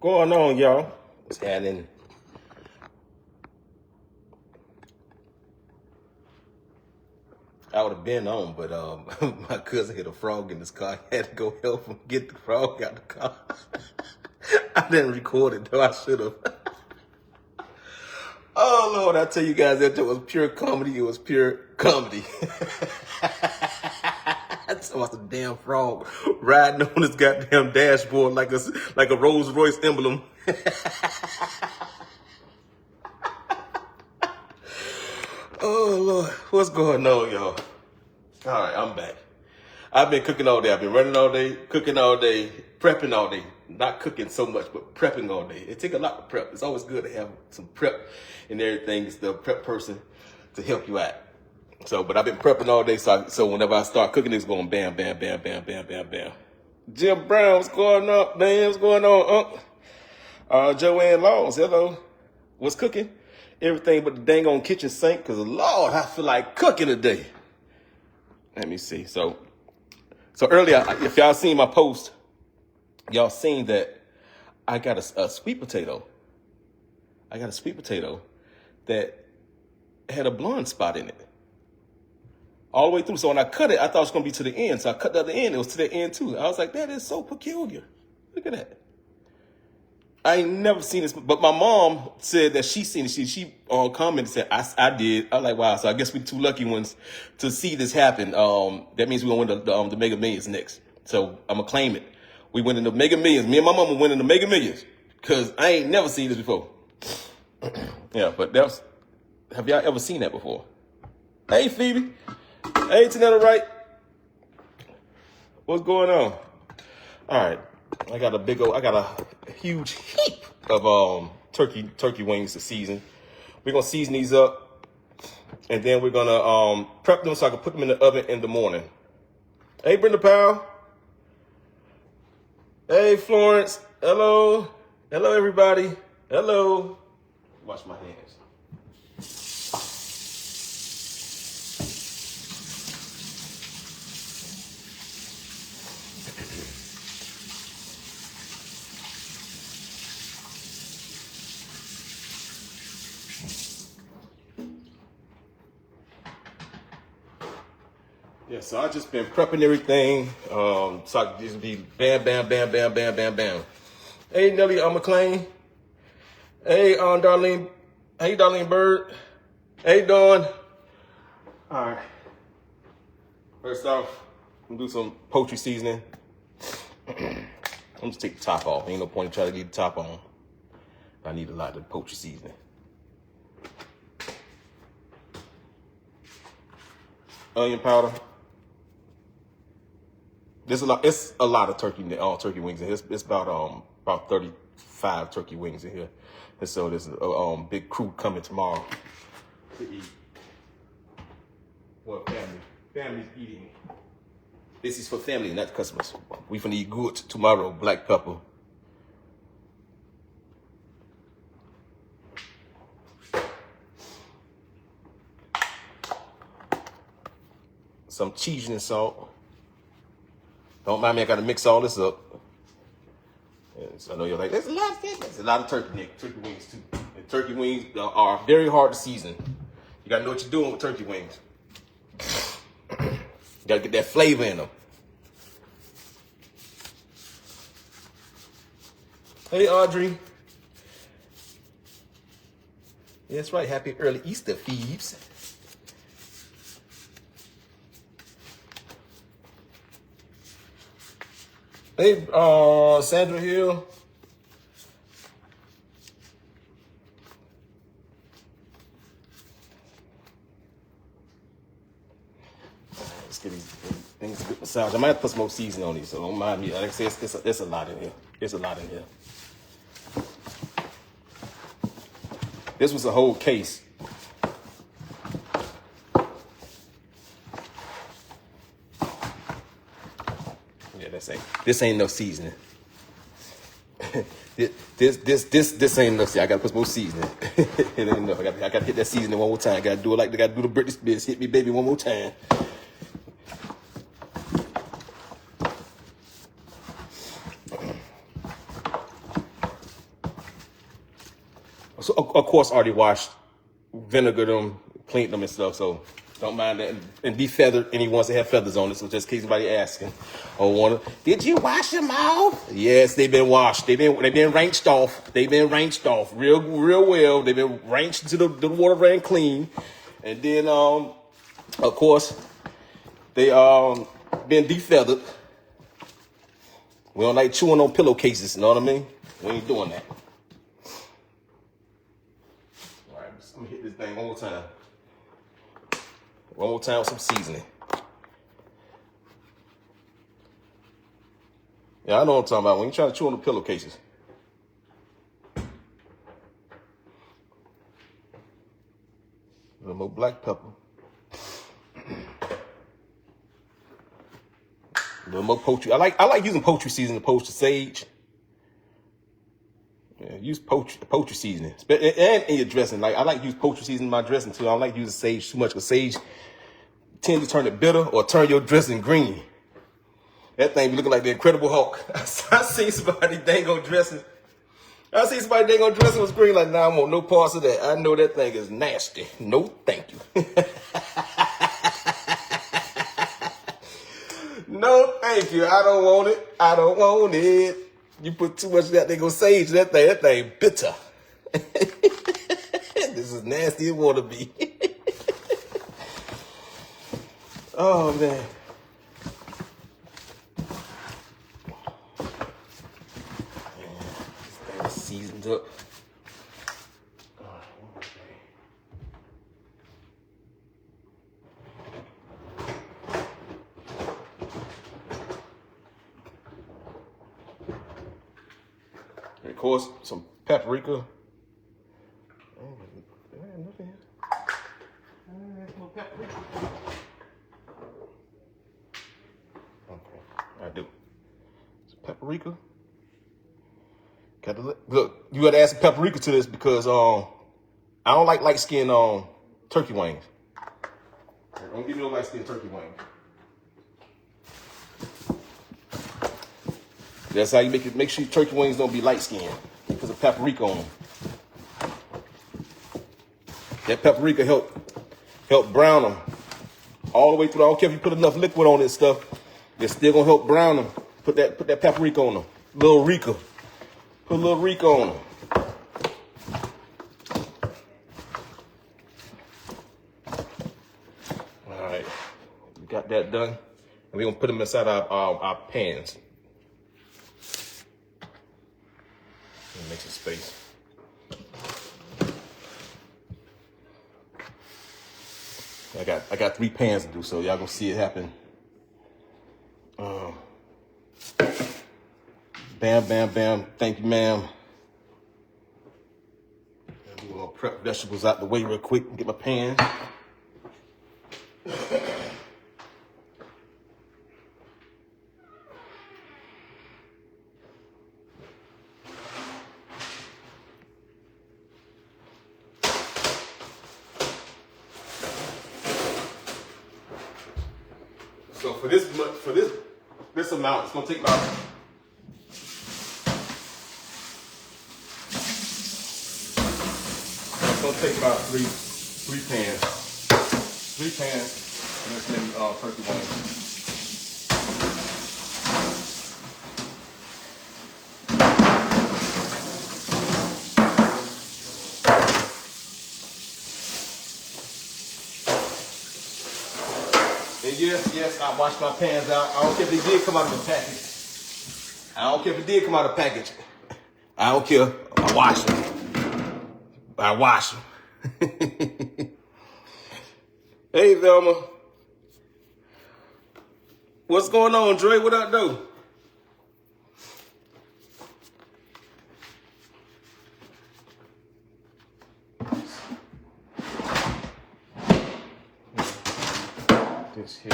Going on, y'all? What's happening? I would have been on, but my cousin hit a frog in his car. I had to go help him get the frog out the car. I didn't record it though. I should have. Oh Lord, I tell you guys, that was pure comedy. It was pure comedy. That's about the damn frog riding on his goddamn dashboard like a Rolls Royce emblem. Oh Lord, what's going on, y'all? All right, I'm back. I've been cooking all day. I've been running all day, cooking all day, prepping all day. Not cooking so much, but prepping all day. It takes a lot to prep. It's always good to have some prep and everything. It's the prep person to help you out. So, but I've been prepping all day, so whenever I start cooking, it's going bam, bam, bam, bam, bam, bam, bam. Jim Brown, what's going on? Man, what's going on, Joanne Laws, hello. What's cooking? Everything but the dang on kitchen sink, because Lord, I feel like cooking today. Let me see. So earlier, if y'all seen my post, y'all seen that I got a sweet potato. I got a sweet potato that had a blonde spot in it. All the way through. So when I cut it, I thought it was going to be to the end. So I cut the other end. It was to the end too. I was like, that is so peculiar. Look at that. I ain't never seen this, but my mom said that she seen it. She commented and said, I did. I was like, wow. So I guess we two lucky ones to see this happen. That means we're going to win the Mega Millions next. So I'm going to claim it. We win in the Mega Millions. Me and my mama win in the Mega Millions because I ain't never seen this before. Yeah, but have y'all ever seen that before? Hey, Phoebe. Hey, Tanetta Wright. What's going on? All right. I got a huge heap of turkey wings to season. We're gonna season these up, and then we're gonna prep them so I can put them in the oven in the morning. Hey, Brenda Powell. Hey, Florence. Hello. Hello, everybody. Hello. Wash my hands. Yeah, so I just been prepping everything. So I can just be bam, bam, bam, bam, bam, bam, bam. Hey, Nelly McClain. Hey, Darlene. Hey, Darlene Bird. Hey, Dawn. All right. First off, I'm gonna do some poultry seasoning. I'm just take the top off. Ain't no point in trying to get the top on. I need a lot of poultry seasoning. Onion powder. It's a lot of turkey wings in here. It's about 35 turkey wings in here. And so there's a big crew coming tomorrow to eat. Well, family's eating. This is for family, not customers. We finna eat good tomorrow, black pepper. Some cheese and salt. Don't mind me, I gotta mix all this up. And so I know you're like, there's a lot of turkey wings too. And turkey wings are very hard to season. You gotta know what you're doing with turkey wings. You gotta get that flavor in them. Hey, Audrey. Yeah, that's right. Happy early Easter, Phoebes. Hey, Sandra Hill. Let's get these things a good massage. I might have to put some more seasoning on these, so don't mind me. Like I said, it's a lot in here. It's a lot in here. This was a whole case. This ain't no seasoning. this ain't enough. I gotta put some more seasoning. It ain't enough. I gotta hit that seasoning one more time. I gotta do the Britney Spears. Hit me, baby, one more time. of course, already washed, vinegared them, cleaned them and stuff. So don't mind that. And defeathered any ones that have feathers on it. So just in case anybody asking or wonder, did you wash them off? Yes, they've been washed. They've been rinsed off. They've been rinsed off real well. They've been rinsed until the water ran clean. And then of course they been defeathered. We don't like chewing on pillowcases, you know what I mean? We ain't doing that. All right, let me hit this thing one more time. One more time with some seasoning. Yeah, I know what I'm talking about. When you try to chew on the pillowcases. A little more black pepper. A little more poultry. I like using poultry seasoning opposed to sage. Yeah, use poultry seasoning. And in your dressing. Like I like to use poultry seasoning in my dressing too. I don't like using sage too much because sage tends to turn it bitter or turn your dressing green. That thing be looking like the Incredible Hulk. I seen somebody dang on dressing. Was green. Like, nah, I want no parts of that. I know that thing is nasty. No, thank you. No, thank you. I don't want it. You put too much of that thing on sage. That thing bitter. This is nasty as want to be. Oh, man. This thing is seasoned up. And of course, some paprika. I do. It's paprika. Look, you got to add some paprika to this because I don't like light skin turkey wings. Don't give me no light skin turkey wings. That's how you make sure turkey wings don't be light skinned because of paprika on them. That paprika help brown them all the way through. I don't care if you put enough liquid on this stuff. It's still gonna help brown them. Put that paprika on them. Little Rica. Put a little Rica on them. All right, we got that done, and we're gonna put them inside our pans. Make some space. I got 3 pans to do, so y'all gonna see it happen. Bam, bam, bam. Thank you, ma'am. We're gonna prep vegetables out the way real quick and get my pan. So for this amount, it's gonna take about three pans. 3 pans, and it's maybe turkey wings. And yes, I washed my pans out. I don't care if they did come out of the package. I don't care. I wash them. Hey, Velma. What's going on, Dre? What I do? This here.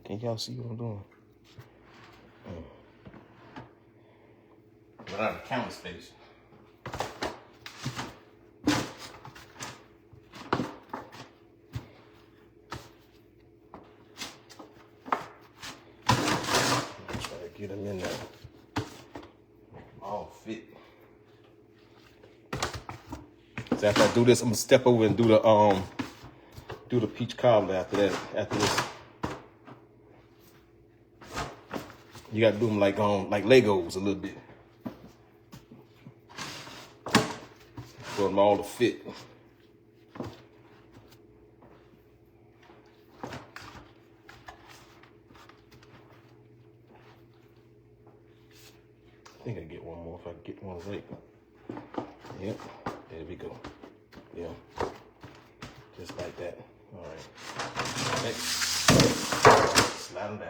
Can y'all see what I'm doing? But out of counter space. Try to get get them in there. All fit. So after I do this, I'm gonna step over and do the peach cobbler after that. After this, you gotta do them like Legos a little bit. For them all to fit. I think I get one more if I get one right. Yep, there we go. Yeah, just like that. All right. Next, slide them down.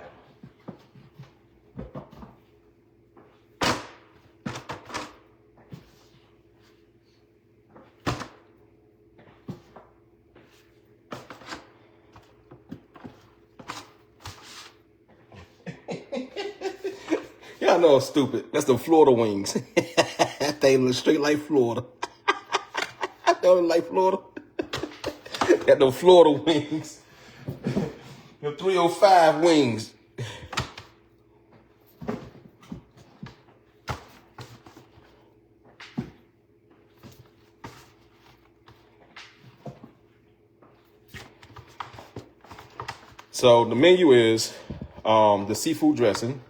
Y'all know I'm stupid. That's the Florida wings. That thing looks straight like Florida. Don't like Florida. Got the Florida wings. Your 305 wings. So the menu is the seafood dressing,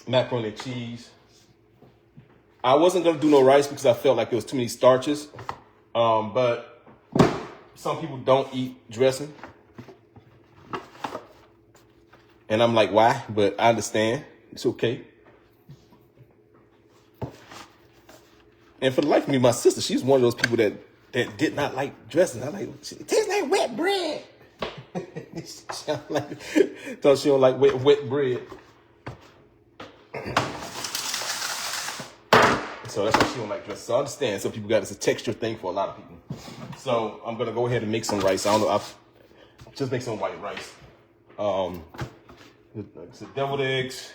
macaroni and cheese. I wasn't gonna do no rice because I felt like there was too many starches, but some people don't eat dressing, and I'm like, why? But I understand. It's okay. And for the life of me, my sister, she's one of those people that did not like dressing. I like, it tastes like wet bread. Thought she don't like wet bread. So that's why she don't like dressing. So I understand some people got it's a texture thing for a lot of people. So I'm gonna go ahead and make some rice. I don't know. I'll just make some white rice. It's deviled eggs,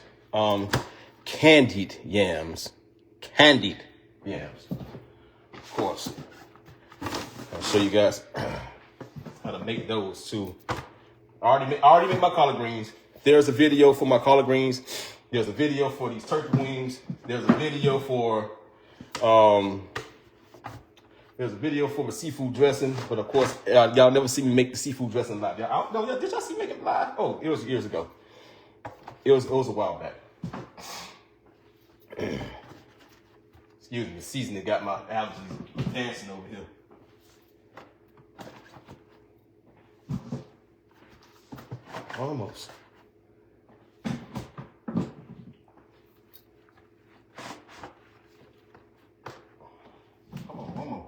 candied yams, of course. I'll show you guys how to make those too. I already made my collard greens. There's a video for my collard greens. There's a video for these turkey wings. There's a video for the seafood dressing. But of course, y'all never see me make the seafood dressing live. Did y'all see me make it live? Oh, it was years ago. It was a while back. Excuse me, the seasoning got my allergies dancing over here. Almost. Come on.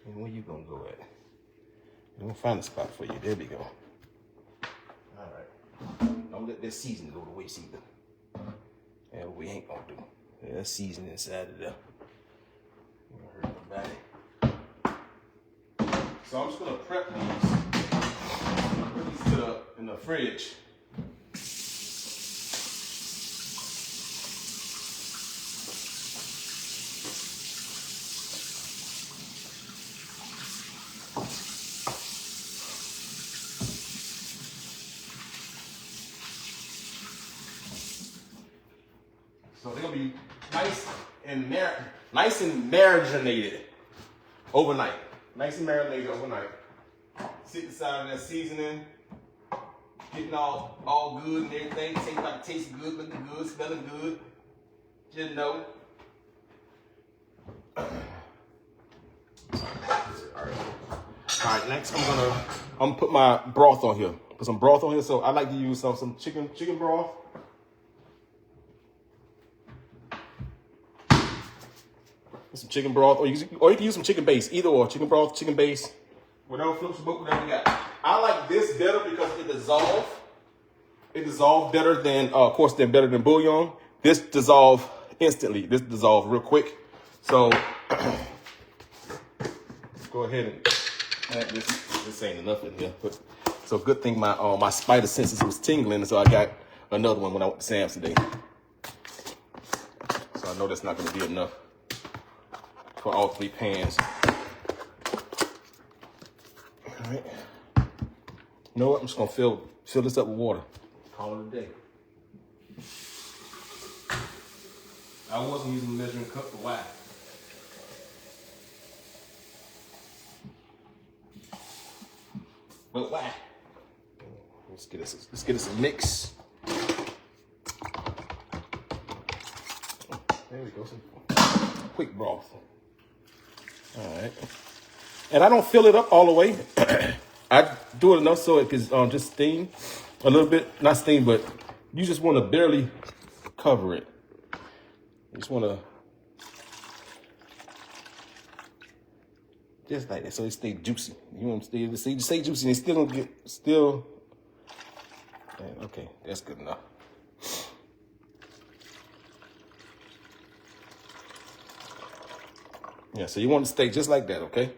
And where you gonna go at? I'm gonna find a spot for you. There we go. All right. Don't let that seasoning go to waste either. Yeah, we ain't gonna do. Yeah, that seasoning inside of there. Don't hurt nobody. So I'm just gonna prep these. Put these in the fridge. So they're gonna be nice and marinated overnight. Nice and marinated overnight. Sit inside of that seasoning, getting all good and everything. Tasting good, looking good, smelling good. Just know. All right, next I'm gonna put my broth on here. Put some broth on here. So I like to use some chicken broth. Some chicken broth, or you can use some chicken base, either or, chicken broth, chicken base, whatever floats your boat, whatever you got. I like this better because it dissolves. It dissolves better than, of course, they're better than bouillon. This dissolves instantly. This dissolves real quick. So go ahead and add this. This ain't enough in here, but so good thing my spider senses was tingling, so I got another one when I went to Sam's today. So I know that's not going to be enough for all three pans. All right. You know what? I'm just gonna fill this up with water. Call it a day. I wasn't using a measuring cup for why. But why? Let's get us a mix. There we go. Some quick broth. All right. And I don't fill it up all the way. I do it enough so it can just steam a little bit. Not steam, but you just want to barely cover it. You just want to just like that, so it stay juicy. You want to stay juicy and still don't get okay, that's good enough. Yeah, so you want to stay just like that, okay?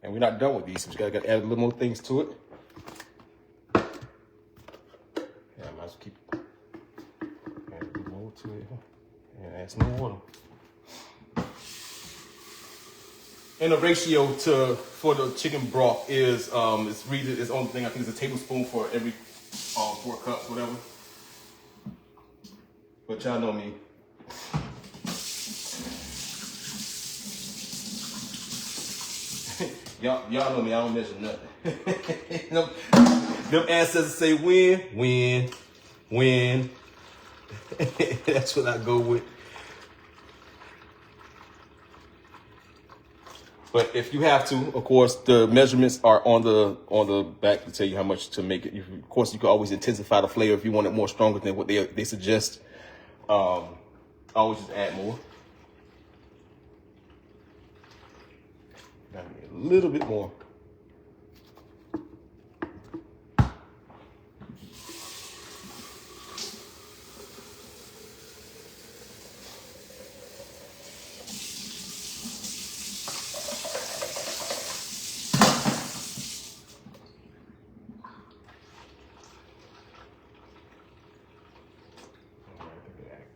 And we're not done with these, so you gotta add a little more things to it. Yeah, I might as well keep add a little more to it. And add some more water. And the ratio for the chicken broth is it's only thing I think is a tablespoon for every 4 cups, whatever. But y'all know me. Y'all know me, I don't measure nothing. Them ancestors say win. That's what I go with. But if you have to, of course, the measurements are on the back to tell you how much to make it. Of course, you can always intensify the flavor if you want it more stronger than what they suggest. Always just add more. A little bit more.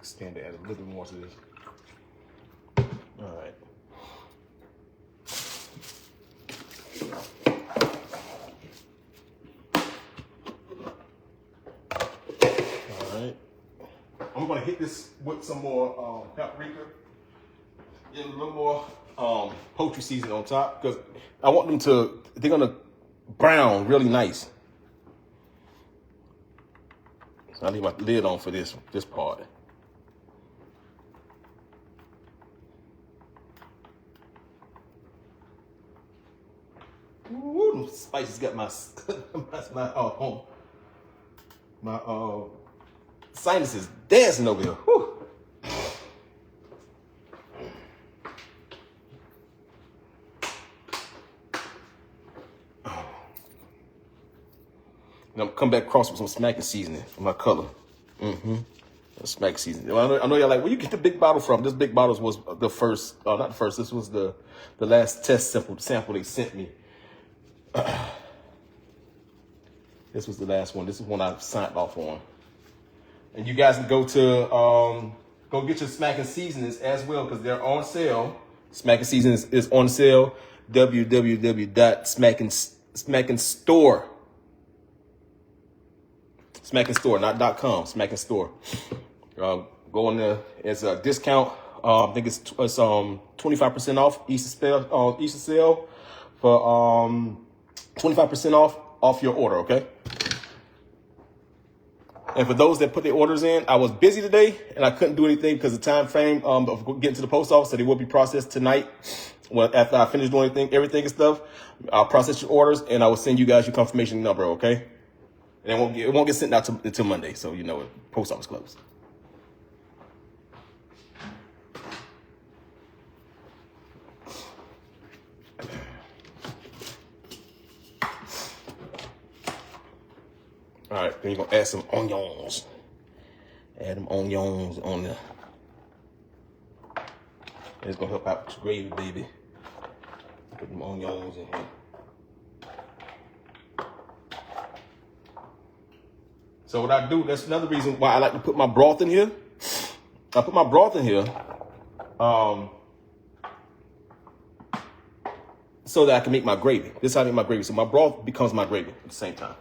Stand to add a little bit more to this. All right. I'm gonna hit this with some more paprika and a little more poultry seasoning on top because I want them they're gonna brown really nice. So I leave my lid on for this part. Ooh, them spices got my sinuses dancing over here. Whew. And I'm come back across with some smacking seasoning for my color. Smack seasoning. I know y'all like, where you get the big bottle from? This big bottle was the first, not the first. This was the last test sample they sent me. This was the last one. This is one I signed off on. And you guys can go get your smacking seasonings as well because they're on sale. Smacking seasonings is on sale. www.smackingstore. Smacking Store, not .com. Smacking Store. Go on there. It's a discount. I think it's 25% off Easter sale for 25% off your order. Okay. And for those that put their orders in, I was busy today and I couldn't do anything because the time frame of getting to the post office, so they will be processed tonight. Well, after I finish doing everything and stuff, I'll process your orders and I will send you guys your confirmation number. Okay. And it won't get sent out until Monday, so you know it. Post office closed. All right, then you're gonna add some onions. Add them onions on there. It's gonna help out with your gravy, baby. Put them onions in here. So what I do, that's another reason why I like to put my broth in here. I put my broth in here so that I can make my gravy. This is how I make my gravy. So my broth becomes my gravy at the same time.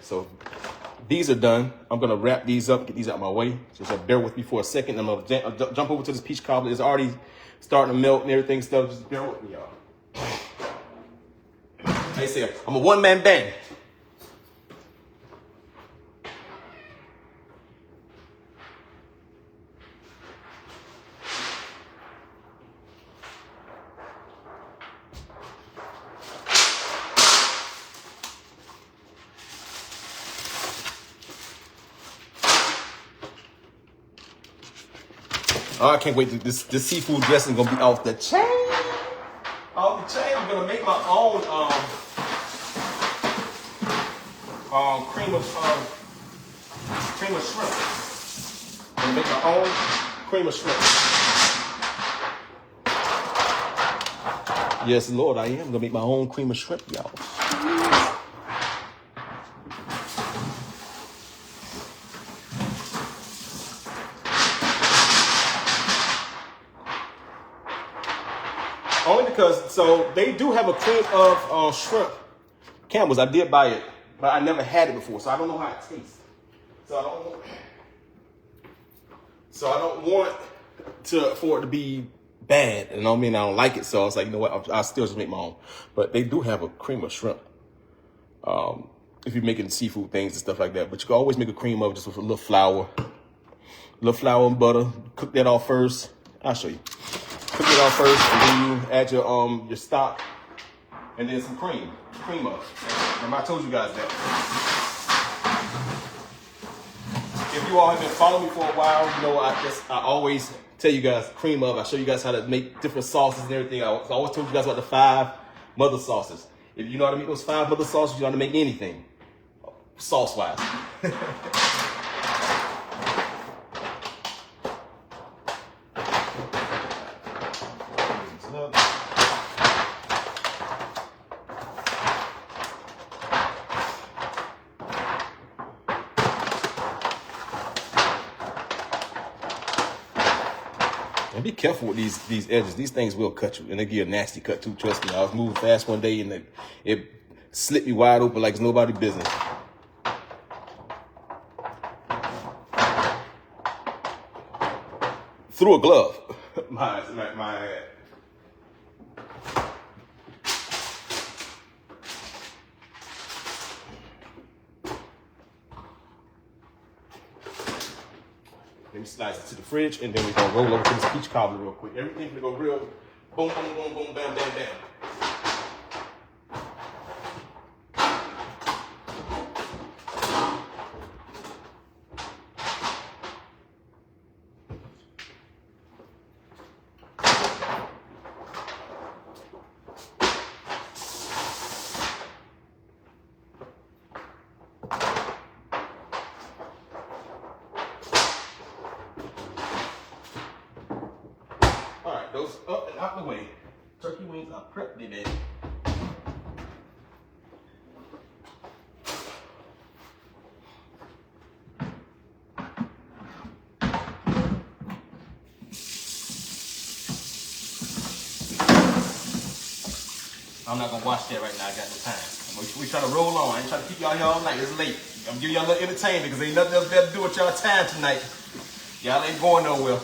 So these are done. I'm gonna wrap these up, get these out of my way. Just bear with me for a second. I'm gonna jump over to this peach cobbler. It's already starting to melt and everything. Stuff. Just bear with me, y'all. Like I say, I'm a one-man band. Oh, I can't wait. This seafood dressing is gonna be off the chain. Off the chain. I'm gonna make my own cream of shrimp. I'm gonna make my own cream of shrimp. Yes, Lord, I am gonna make my own cream of shrimp, y'all. Only because, so they do have a cream of shrimp Campbell's. I did buy it, but I never had it before, so I don't know how it tastes. So I don't want for it to be bad. And I mean, I don't like it, so I was like, you know what? I'll still just make my own. But they do have a cream of shrimp. If you're making seafood things and stuff like that, but you can always make a cream of just with a little flour and butter. Cook that off first. I'll show you. Cook it off first, and then you add your stock, and then some cream up. Remember, I told you guys that. If you all have been following me for a while, you know I always tell you guys cream up. I show you guys how to make different sauces and everything. I always told you guys about the 5 mother sauces. If you know how to make those 5 mother sauces, you know how to make anything sauce-wise. And be careful with these edges. These things will cut you, and they give a nasty cut too. Trust me. I was moving fast one day, and it slipped me wide open like it's nobody's business. Through a glove. my Let me slice it to the fridge, and then we're gonna roll over to this peach cobbler real quick. Everything's gonna go real boom, boom, boom, boom, bam, bam, bam. Those up and out the way. Turkey wings are prepped, baby. I'm not gonna watch that right now. I got no time. We try to roll on. I ain't trying to keep y'all here all night. It's late. I'm giving y'all a little entertainment because ain't nothing else better to do with y'all time tonight. Y'all ain't going nowhere.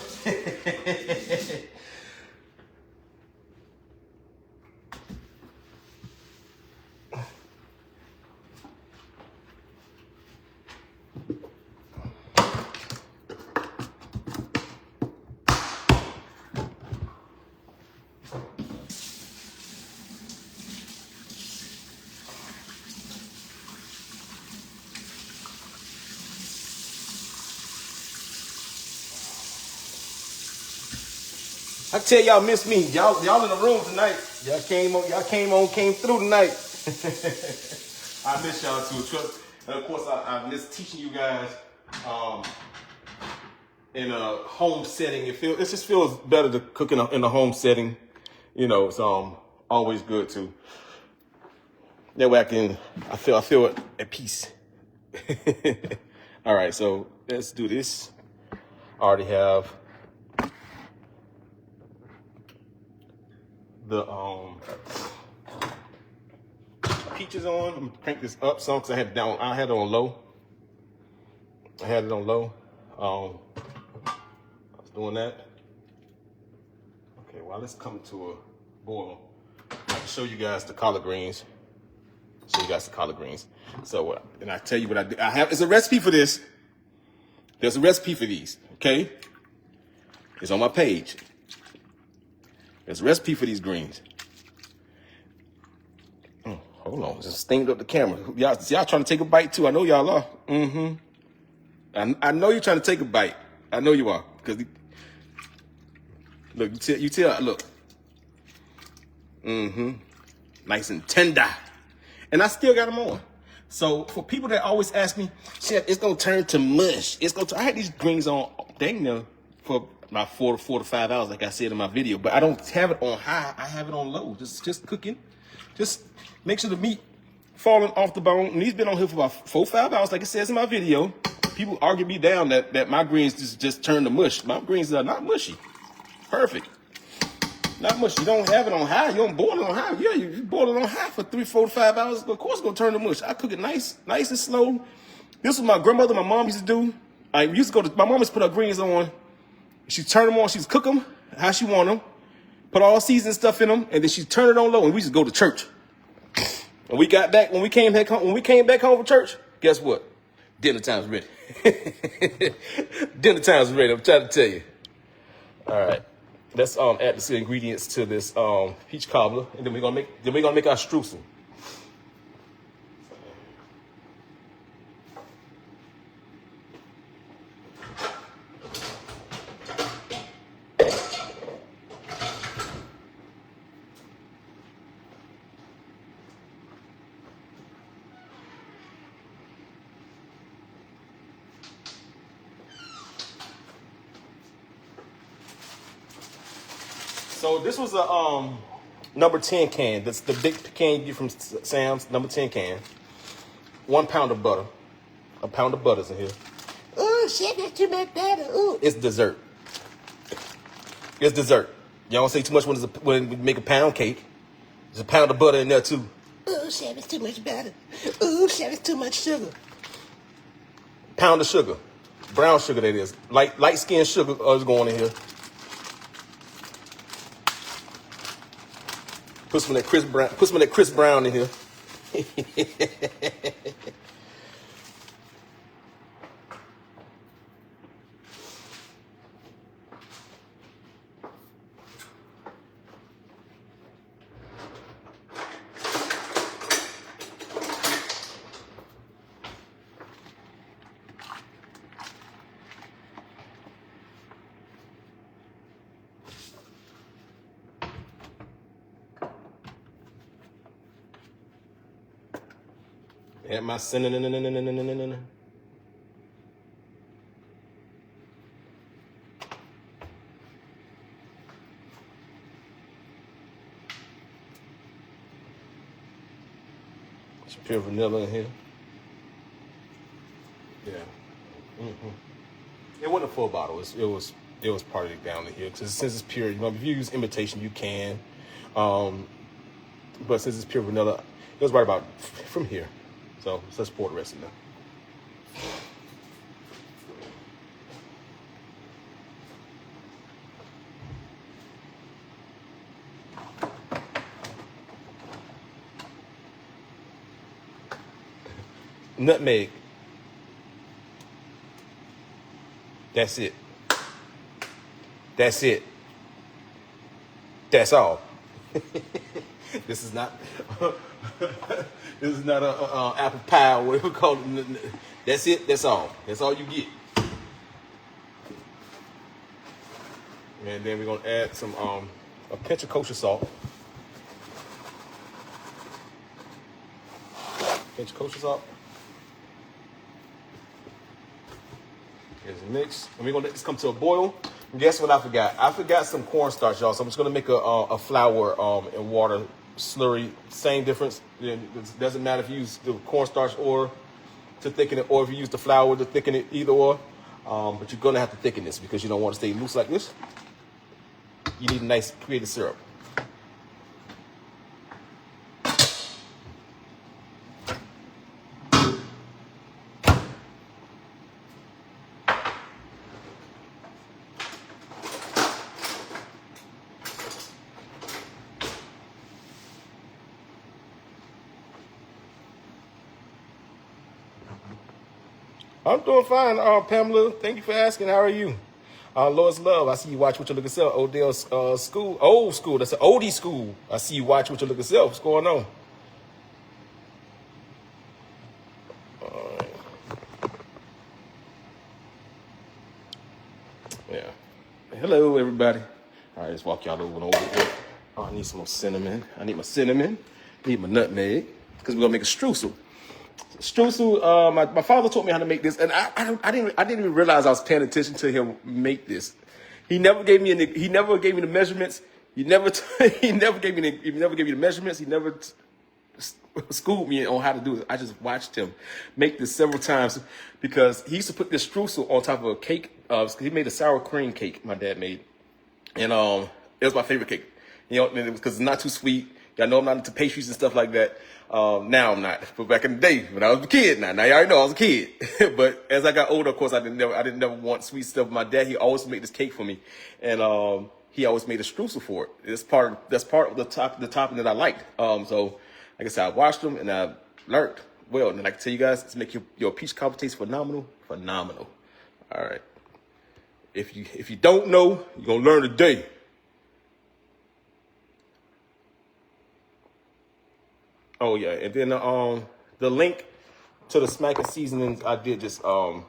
I tell y'all miss me. Y'all in the room tonight. Y'all came through tonight. I miss y'all too. And of course I miss teaching you guys in a home setting. It just feels better to cook in a home setting. You know, it's always good to. That way I feel at peace. All right, so let's do this. I already have the peaches on. I'm gonna crank this up some because I had it on low. I was doing that. Okay, well, let's come to a boil. I'll show you guys the collard greens. So, and I tell you what I did. It's a recipe for this. There's a recipe for these, okay? It's on my page. There's a recipe for these greens. Oh, hold on, just stained up the camera. Y'all trying to take a bite too? I know y'all are. I know you're trying to take a bite. I know you are. Because look, you tell, look. Nice and tender. And I still got them on. So for people that always ask me, Chef, it's gonna turn to mush. I had these greens on dang near for about 4 to 5 hours, like I said in my video. But I don't have it on high. I have it on low. Just cooking. Just make sure the meat falling off the bone. And these been on here for about 4 or 5 hours, like it says in my video. People argue me down that my greens just turn to mush. My greens are not mushy. Perfect. Not much. You don't have it on high. You don't boil it on high. Yeah, you boil it on high for 3, 4 to 5 hours. Of course, it's gonna turn to mush. I cook it nice and slow. This was my grandmother, my mom used to do. My mom used to put her greens on. She'd turn them on. She'd cook them how she want them. Put all seasoned stuff in them, and then she'd turn it on low. And we just go to church. And we got back when we came back home from church. Guess what? Dinner time's ready. Dinner time's ready. I'm trying to tell you. All right. Let's add the ingredients to this peach cobbler, and then we're gonna make our streusel. So this was a number 10 can. That's the big can you get from Sam's, number 10 can. 1 pound of butter. A pound of butter's in here. Oh, Chef, that's too much butter. Ooh. It's dessert. It's dessert. Y'all don't say too much when we make a pound cake. There's a pound of butter in there too. Oh, Chef, it's too much butter. Oh, Chef, it's too much sugar. Pound of sugar. Brown sugar, that is. Light skin sugar is going in here. Put some of that Chris Brown in here. Add my cinnamon. Some pure vanilla in here. Yeah. It wasn't a full bottle. It was part of it down in here. Because since it's pure, if you use imitation, you can. But since it's pure vanilla, it was right about from here. So let's pour the rest of them. Nutmeg. That's it. That's it. That's all. This is not this is not a apple pie or whatever we call it. That's it. That's all. That's all you get. And then we're gonna add some a pinch of kosher salt. Pinch of kosher salt. Here's a mix. And we're gonna let this come to a boil. And guess what I forgot? I forgot some cornstarch, y'all. So I'm just gonna make a flour and water slurry. Same difference. It doesn't matter if you use the cornstarch or to thicken it, or if you use the flour to thicken it, either or. But you're gonna have to thicken this because you don't want to stay loose like this. You need a nice creative syrup. I'm doing fine, Pamela. Thank you for asking. How are you? Lord's love. I see you watch what you look at self. Odell's school, old school. That's an oldie school. I see you watch what you look at self. What's going on? Yeah. Hello, everybody. All right, let's walk y'all over here. Oh, I need some more cinnamon. I need my cinnamon. I need my nutmeg because we're gonna make a streusel. Streusel. My father taught me how to make this, and I didn't even realize I was paying attention to him make this. He never gave me the measurements. He never gave me the measurements. He never schooled me on how to do it. I just watched him make this several times because he used to put this streusel on top of a cake. He made a sour cream cake. My dad made, and it was my favorite cake. You know, because it's not too sweet. Y'all know I'm not into pastries and stuff like that. Now I'm not, but back in the day when I was a kid, now you already know I was a kid. But as I got older, of course, I didn't never want sweet stuff. My dad, he always made this cake for me, and he always made a streusel for it. That's part of the topping that I liked. So like I said, I watched them and I learned well. And I can tell you guys, to make your peach cobbler taste phenomenal. All right. If you don't know, you're gonna learn today. Oh yeah, and then the link to the smacking seasonings I did just post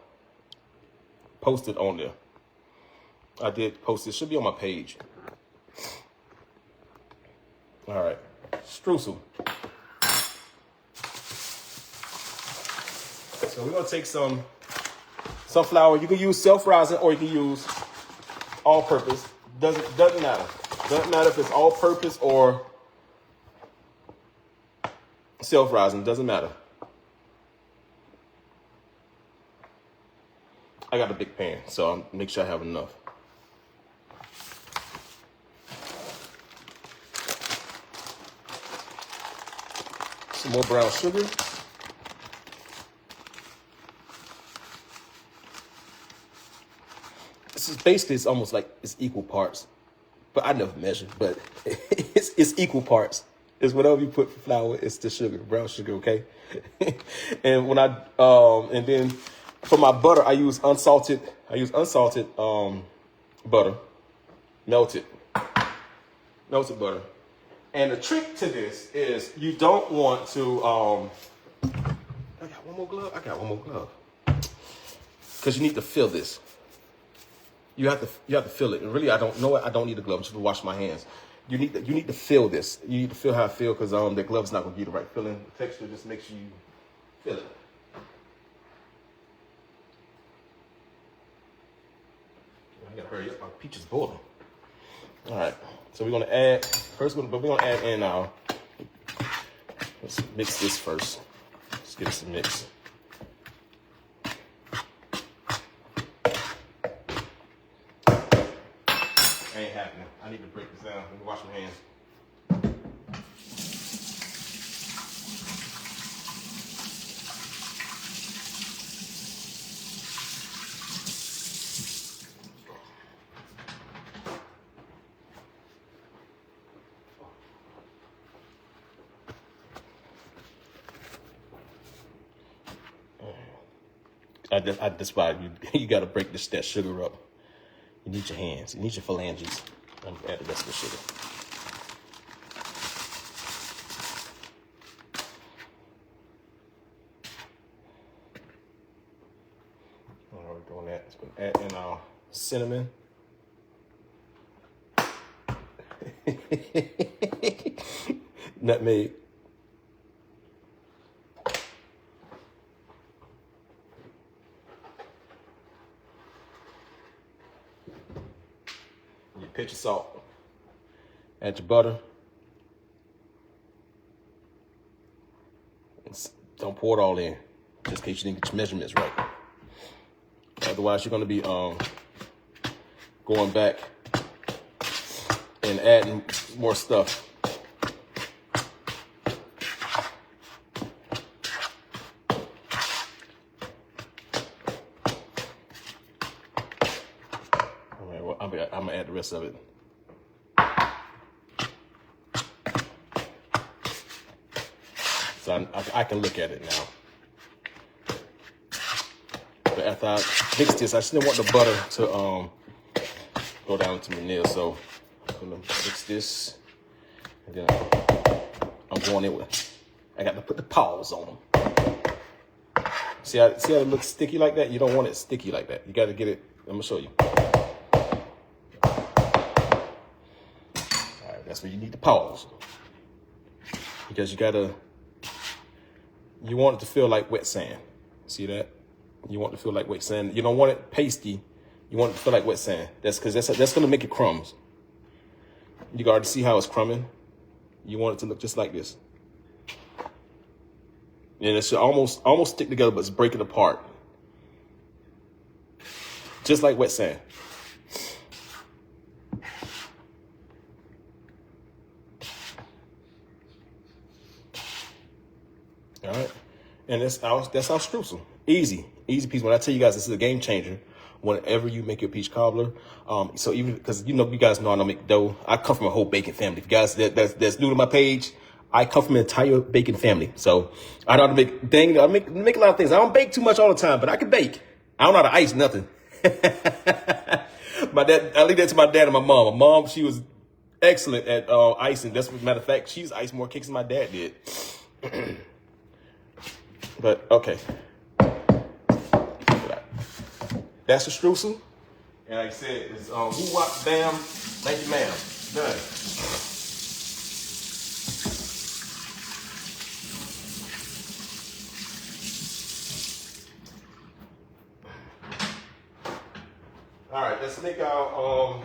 it on there. I did post it. Should be on my page. All right, streusel. So we're gonna take some flour. You can use self-rising or you can use all-purpose. Doesn't matter. Doesn't matter if it's all-purpose or self-rising. Doesn't matter. I got a big pan, so I'll make sure I have enough. Some more brown sugar. This is basically, it's almost like it's equal parts, but I never measured, but it's equal parts. It's whatever you put for flour, it's the sugar, brown sugar, okay? And when and then for my butter, I use unsalted butter, melted butter. And the trick to this is you don't want to, I got one more glove. Because you need to fill this. You have to fill it. And really, I don't need a glove. I'm just gonna wash my hands. You need to feel this. You need to feel how I feel because the glove's not gonna be the right feeling. The texture just makes you feel it. I gotta hurry up. My peach is boiling. All right. So we're gonna add in our. Let's mix this first. Let's give it some mix. Ain't happening. I need to break this down. Let me wash my hands. That's why you got to break that sugar up. You need your hands. You need your phalanges. I'm gonna add the rest of the sugar. All right, we're doing that. It's gonna add in our cinnamon. Nutmeg. Pinch of salt. Add your butter. Don't pour it all in, just in case you didn't get your measurements right. Otherwise, you're going to be going back and adding more stuff. I'm gonna add the rest of it. So I can look at it now. after I mixed this. I just didn't want the butter to go down to my nails. So I'm gonna mix this, and then I'm going in with. I got to put the paws on them. See how it looks sticky like that? You don't want it sticky like that. You got to get it. I'm gonna show you. All right, that's where you need the paws, because you want it to feel like wet sand. See that? You want it to feel like wet sand. You don't want it pasty. You want it to feel like wet sand. That's because that's gonna make it crumbs. You can already see how it's crumbing. You want it to look just like this. And it should almost stick together, but it's breaking apart. Just like wet sand. All right. And that's our streusel. Easy piece. When I tell you guys this is a game changer, whenever you make your peach cobbler. So even because you guys know I don't make dough. I come from a whole baking family. If you guys that's new to my page, I come from an entire baking family. So I know how to make a lot of things. I don't bake too much all the time, but I can bake. I don't know how to ice nothing. My dad, I leave that to my dad and my mom. My mom, she was excellent at icing. That's what, matter of fact, she's iced more cakes than my dad did. But okay. That's the streusel. And like I said, it's woo wop bam, thank you ma'am. Done. All right, let's make our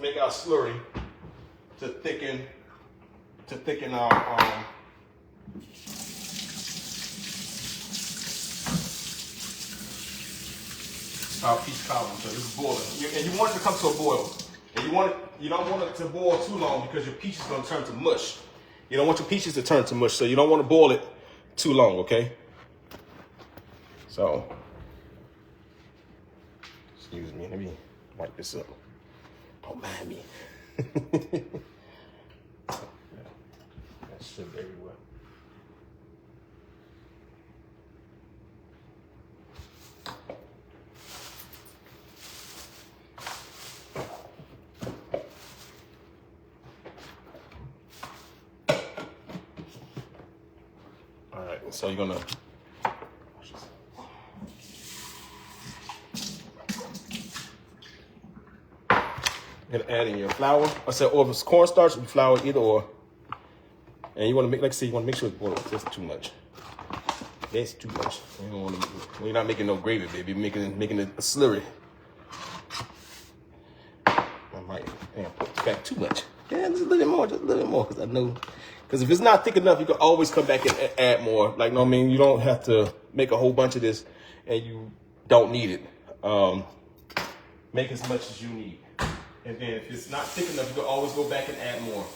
make our slurry to thicken our peach cobbler. So this is boiling, and you want it to come to a boil. And you don't want it to boil too long because your peach is going to turn to mush. You don't want your peaches to turn to mush, so you don't want to boil it too long. Okay. So, excuse me. Let me wipe this up. Don't mind me. That's sugar everywhere. All right, so you're gonna add in your flour. I said, or if it's cornstarch, you flour, either or. And you want to make, like I said, you want to make sure it's boiled. That's too much. That's too much. You don't want to. You're not making no gravy, baby. You're making it a slurry. I might put back too much. Yeah, just a little bit more, because I know. Because if it's not thick enough, you can always come back and add more. Like, no, I mean, you don't have to make a whole bunch of this, and you don't need it. Make as much as you need. And then if it's not thick enough, you can always go back and add more.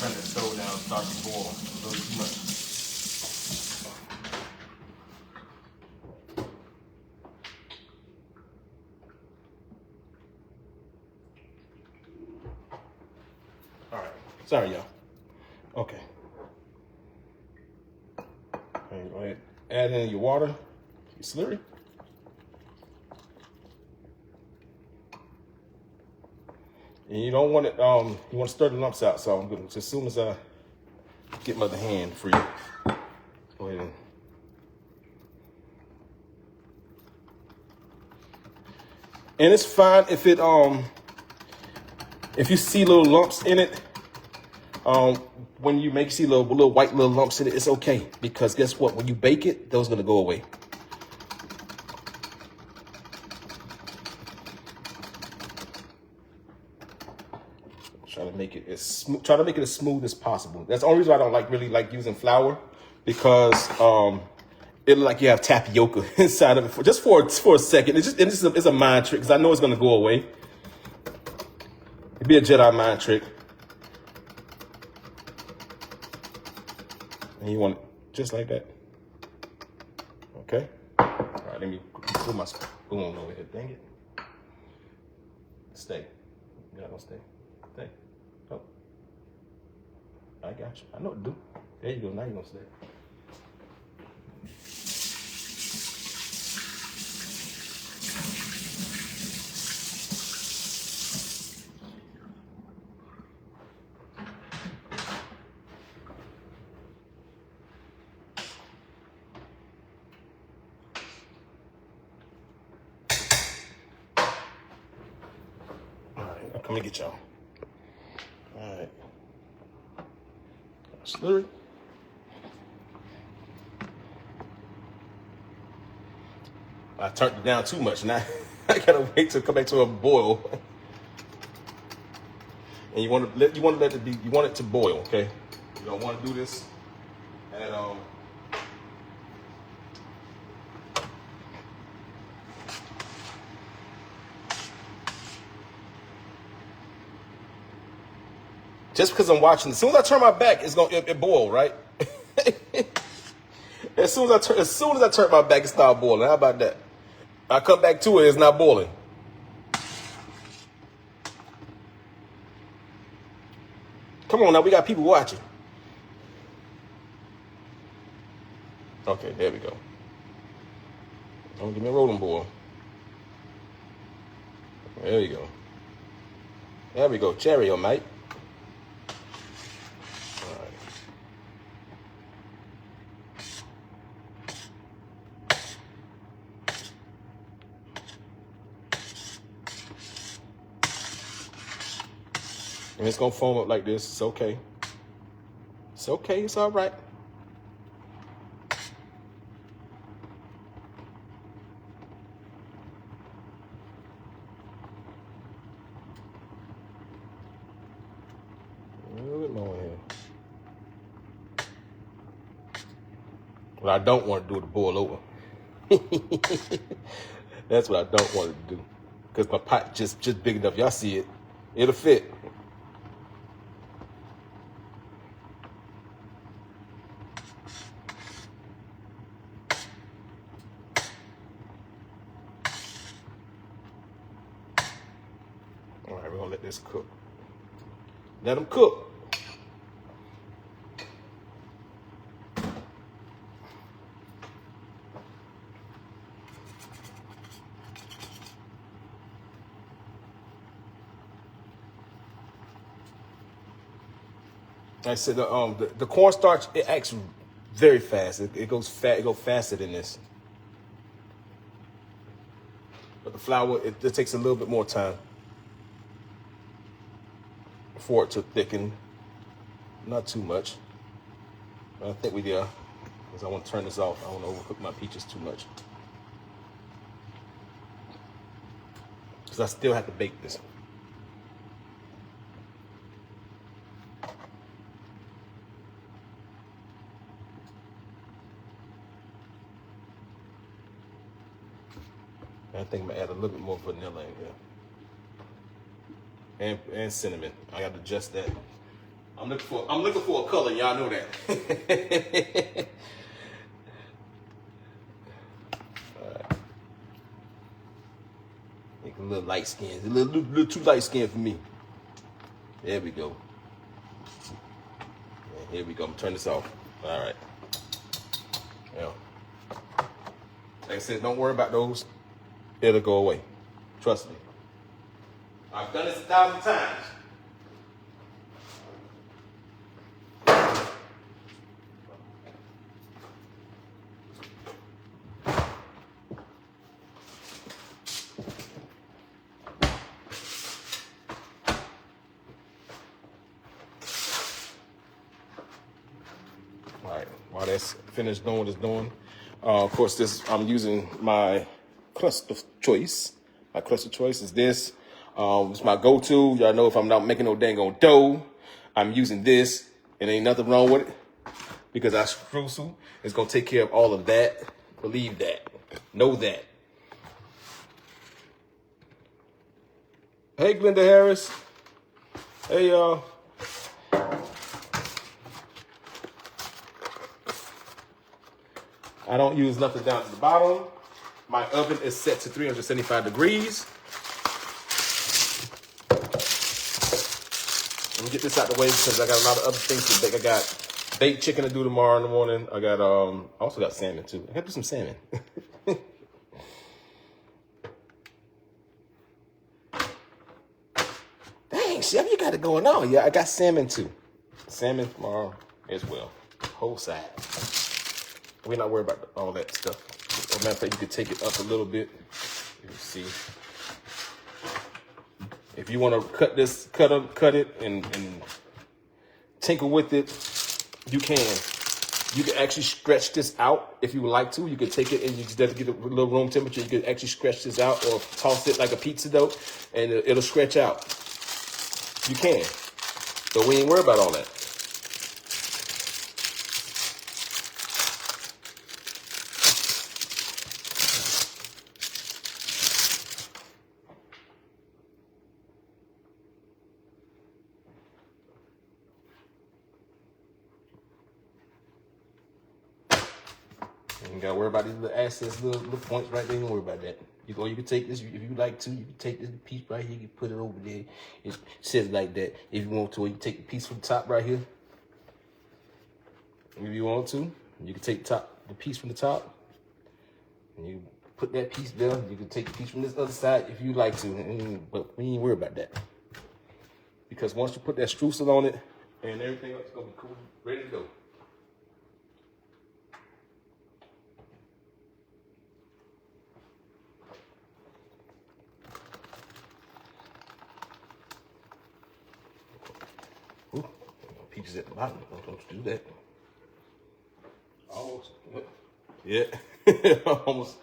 Turn the stove down, start to boil a little too much. All right, sorry y'all. Okay. And go ahead, add in your water, your slurry. And you don't want it, you want to stir the lumps out. So I'm going to, as soon as I get my other hand free, go ahead and it's fine if it, if you see little lumps in it, when you see little white lumps in it, it's okay. Because guess what? When you bake it, those are going to go away. Try to make it as smooth as possible. That's the only reason I don't really like using flour, because it like you have tapioca inside of it for a second. It's a mind trick, because I know it's gonna go away. It'd be a Jedi mind trick. And you want it just like that. Okay. All right. Let me put my spoon over here. Dang it. Stay. You're not gonna stay. Stay. Oh. I got you. I know what to do. There you go. Now you're gonna stay. Come and get y'all. All right. Slurry. I turned it down too much. Now I gotta wait till it come back to a boil. And you want it to boil, okay? You don't want to do this at just because I'm watching. As soon as I turn my back, it boil, right? as soon as I turn my back, it start boiling. How about that? I come back to it, it's not boiling. Come on now, we got people watching. Okay, there we go. Don't give me a rolling boil. There you go. There we go. Cheerio, mate. And it's gonna foam up like this. It's okay. It's okay. It's all right. A little bit more here. What I don't want to do is boil over. That's what I don't want to do, because my pot just big enough. Y'all see it? It'll fit. All right, we're gonna let this cook. Let them cook. Like I said, the cornstarch, it acts very fast. It goes fast. It goes faster than this. But the flour, it takes a little bit more time for it to thicken. Not too much. I think we there, because I want to turn this off. I don't want to overcook my peaches too much, because I still have to bake this. I think I'm gonna add a little bit more vanilla in here, and cinnamon. I got to adjust that. I'm looking for a color. Y'all know that. All right. Make a little light skin. A little too light skin for me. There we go. And here we go. I'm gonna turn this off. All right. Yeah. Like I said, don't worry about those. It'll go away. Trust me. I've done this 1,000 times. All right, while that's finished doing what it's doing, of course, I'm using my crust of choice. My crust of choice is this. It's my go-to. Y'all know if I'm not making no dang on dough, I'm using this, and ain't nothing wrong with it because our streusel is gonna take care of all of that. Believe that. Know that. Hey, Glenda Harris. Hey, y'all. I don't use nothing down to the bottom. My oven is set to 375 degrees. Let me get this out the way because I got a lot of other things to bake. I got baked chicken to do tomorrow in the morning. I got I also got salmon too. I got to do some salmon. Dang, Chef, you got it going on. Yeah, I got salmon too. Salmon tomorrow as well. Whole side. We're not worried about all that stuff. As a matter of fact, you could take it up a little bit. You can see. If you want to cut this, cut it and tinker with it, you can. You can actually stretch this out if you would like to. You can take it and you just have to get a little room temperature. You can actually stretch this out or toss it like a pizza dough and it'll stretch out. You can. But we ain't worried about all that. You gotta worry about these little assets, little points right there. Don't worry about that. You can take this if you like to. You can take this piece right here. You can put it over there. It sits like that. If you want to, you can take the piece from the top right here. If you want to, you can take the piece from the top, and you put that piece there. You can take the piece from this other side if you like to. But we ain't worry about that because once you put that streusel on it and everything else, it's gonna be cool, ready to go. Peaches at the bottom. Don't you do that. Almost. Yeah. Almost.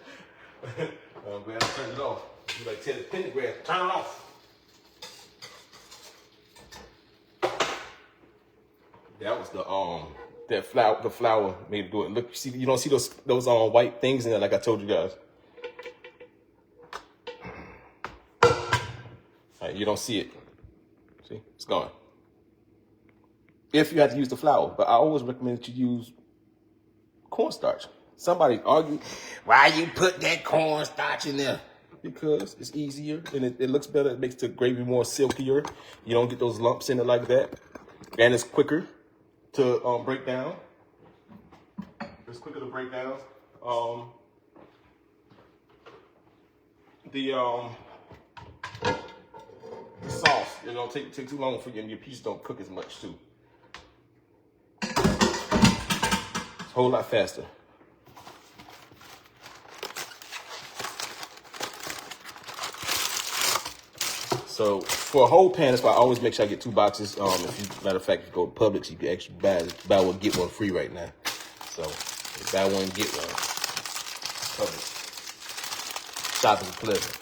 I'm glad I turned it off. You like tell the pentagram, turn it off. That was the flour made it do it. Look, you don't see those white things in there like I told you guys. All right, you don't see it. See, it's gone. If you have to use the flour, but I always recommend that you use cornstarch. Somebody argued, why you put that cornstarch in there? Because it's easier and it looks better. It makes the gravy more silkier. You don't get those lumps in it like that. And it's quicker to break down. It's quicker to break down. The sauce, it don't take too long for you, and your piece don't cook as much too. A whole lot faster. So for a whole pan, that's why I always make sure I get 2 boxes. Matter of fact, if you go to Publix, you can actually buy one, get one free right now. So buy one, get one. Publix. Shopping is pleasant.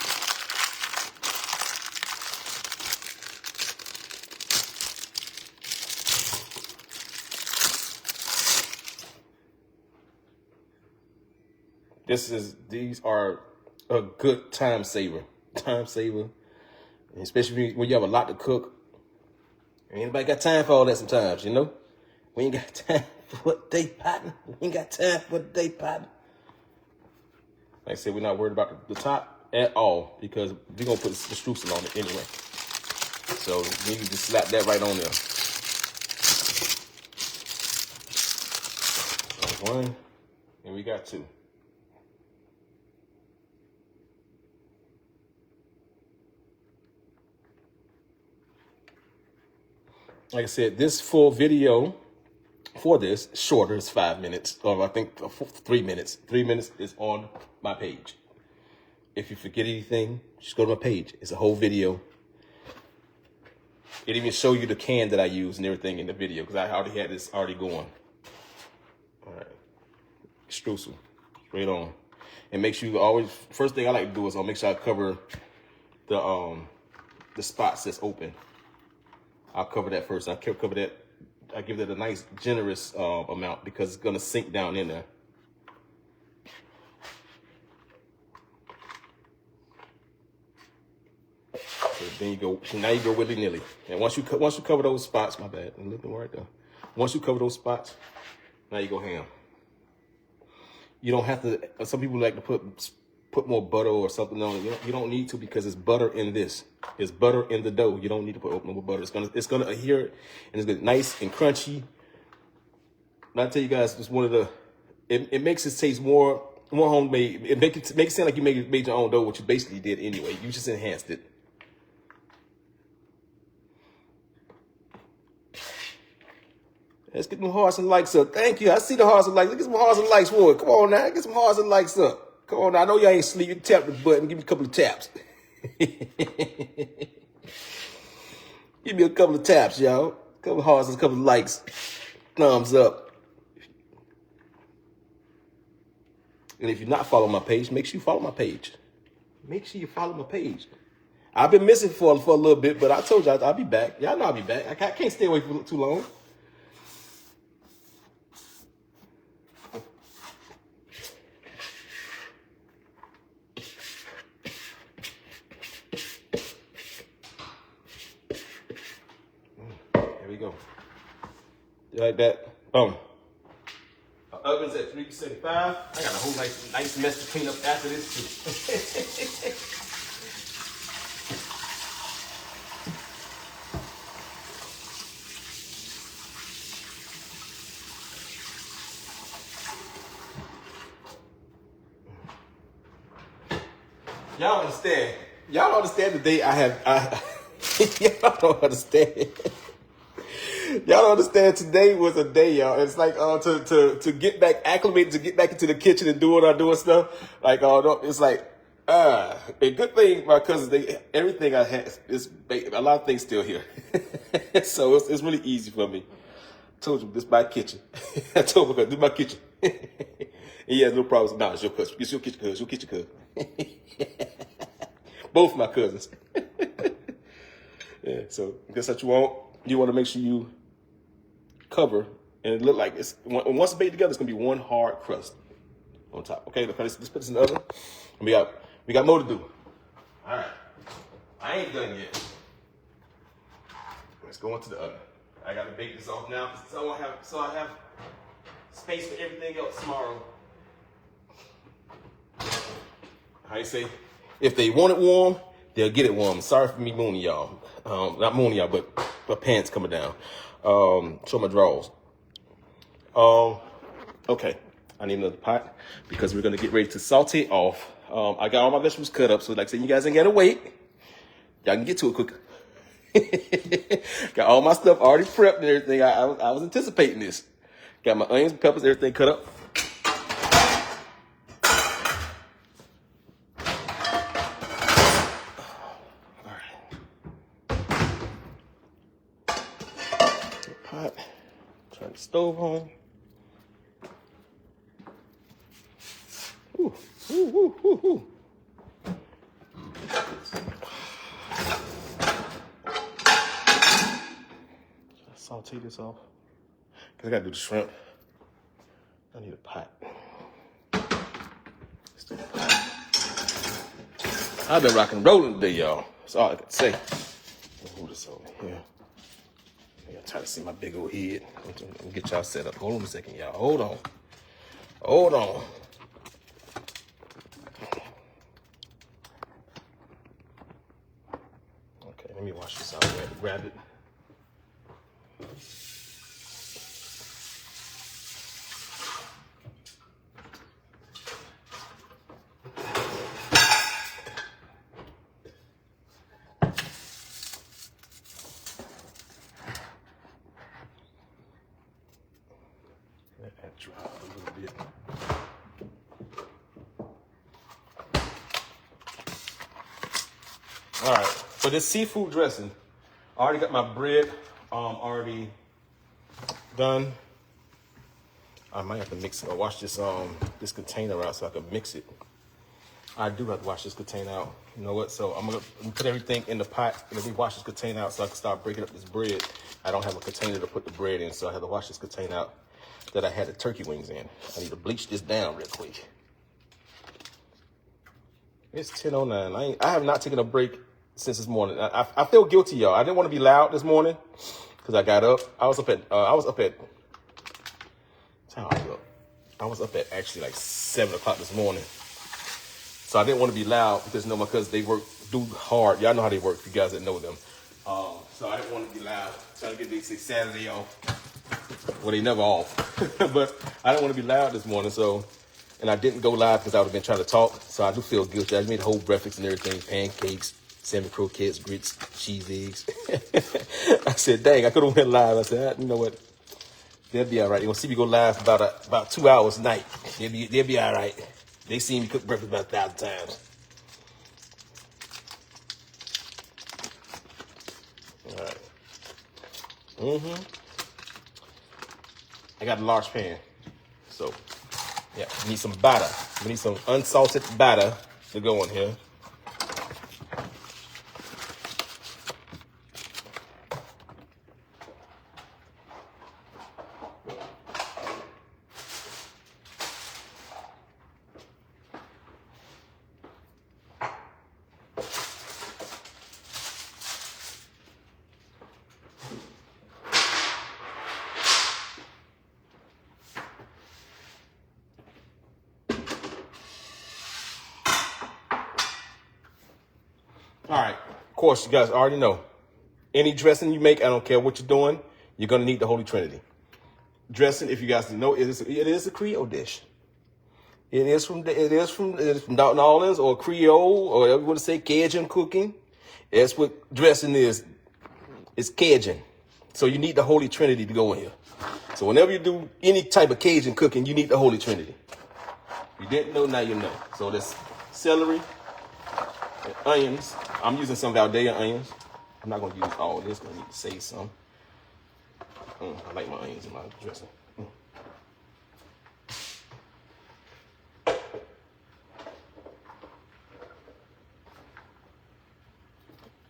These are a good time saver. Especially when you have a lot to cook. Anybody got time for all that sometimes, you know? We ain't got time for a day potting. We ain't got time for a day potting. Like I said, we're not worried about the top at all because we're going to put the streusel on it anyway. So we can just slap that right on there. So 1, and we got 2. Like I said, this full video for this shorter is 5 minutes, or I think 3 minutes. 3 minutes is on my page. If you forget anything, just go to my page. It's a whole video. It even show you the can that I use and everything in the video because I already had this already going. All right, streusel, straight on, and make sure you always. First thing I like to do is I'll make sure I cover the the spots that's open. I'll cover that first. I cover that. I give that a nice generous amount because it's gonna sink down in there. So then you go. Now you go willy nilly. And once you cover those spots, my bad. A little bit right there. Once you cover those spots, now you go ham. You don't have to. Some people like to put more butter or something on it. You don't need to because it's butter in this. It's butter in the dough. You don't need to put more butter. It's gonna adhere and it's gonna be nice and crunchy. And I tell you guys, it's one of the. It makes it taste more homemade. It make it sound like you made your own dough, which you basically did anyway. You just enhanced it. Let's get some hearts and likes up. Thank you. I see the hearts and likes. Let's get some hearts and likes for it. Come on now. Get some hearts and likes up. Come on now. I know y'all ain't asleep. You tap the button. Give me a couple of taps. Give me a couple of taps, y'all. A couple of hearts and a couple of likes. Thumbs up. And if you're not following my page, make sure you follow my page. Make sure you follow my page. I've been missing for a little bit, but I told y'all I'll be back. Y'all know I'll be back. I can't stay away for too long. We go. You like that? Boom. Our oven's at 375. I got a whole nice mess to clean up after this too. Y'all understand? Y'all don't understand the day y'all don't understand. Y'all don't understand. Today was a day, y'all. It's like to get back acclimated, to get back into the kitchen and do what I do and stuff. Like it's like a good thing. My cousins, everything I had is a lot of things still here, so it's really easy for me. I told you this is my kitchen. I told my cousin this is my kitchen. And he has no problems. Nah, it's your cousin. It's your kitchen, cuz. Your kitchen, cuz. Both my cousins. Yeah. So guess what you want? You want to make sure you cover and it look like it's once it's baked together, it's gonna be one hard crust on top. Okay, let's put this in the oven. We got more to do. All right, I ain't done yet. Let's go into the oven. I gotta bake this off now, so I have space for everything else tomorrow. How you say? If they want it warm, they'll get it warm. Sorry for me mooning y'all. Not mooning y'all, but my pants coming down. Show my drawers. Okay. I need another pot because we're gonna get ready to saute off. I got all my vegetables cut up, so like I said, you guys ain't gotta wait. Y'all can get to it quicker. Got all my stuff already prepped and everything. I was anticipating this. Got my onions, peppers, everything cut up. Pot. Turn the stove on. Ooh, ooh, ooh, ooh, ooh. Saute this off. Cause I gotta do the shrimp. I need a pot. Let's do the pot. I've been rocking and rolling today, y'all. That's all I can say. Move this over here. I gotta try to see my big old head. Let me get y'all set up. Hold on a second, y'all. Hold on. Hold on. Okay, let me wash this out. Grab it. Let that dry a little bit. All right, for this seafood dressing, I already got my bread already done. I might have to mix it or wash this this container out so I can mix it. I do have to wash this container out. You know what? So I'm gonna put everything in the pot and let me wash this container out so I can start breaking up this bread. I don't have a container to put the bread in, so I have to wash this container out that I had the turkey wings in. I need to bleach this down real quick. It's 10:09. I have not taken a break since this morning. I feel guilty, y'all. I didn't want to be loud this morning because I got up. I was up at I was up at actually like 7 o'clock this morning. So I didn't want to be loud because my cousins, they do hard. Y'all know how they work, if you guys that know them. So I didn't want to be loud. Trying to get this Saturday off. Well, they never off. But I didn't want to be loud this morning, and I didn't go live because I would have been trying to talk. So I do feel guilty. I made a whole breakfast and everything, pancakes, salmon croquettes, grits, cheese eggs. I said, dang, I could have went live. I said, you know what? They'll be all right. You're going to see me go live for about 2 hours a night. They'll be all right. They seen me cook breakfast about 1,000 times. All right. I got a large pan. So, yeah, we need some batter. We need some unsalted batter to go in here. All right, of course, you guys already know. Any dressing you make, I don't care what you're doing, you're going to need the Holy Trinity. Dressing, if you guys didn't know, it is a Creole dish. It is from New Orleans or Creole, or whatever you want to say, Cajun cooking. That's what dressing is. It's Cajun. So you need the Holy Trinity to go in here. So whenever you do any type of Cajun cooking, you need the Holy Trinity. You didn't know, now you know. So there's celery and onions. I'm using some Valdea onions. I'm not going to use all this. I'm going to need to save some. I like my onions in my dressing.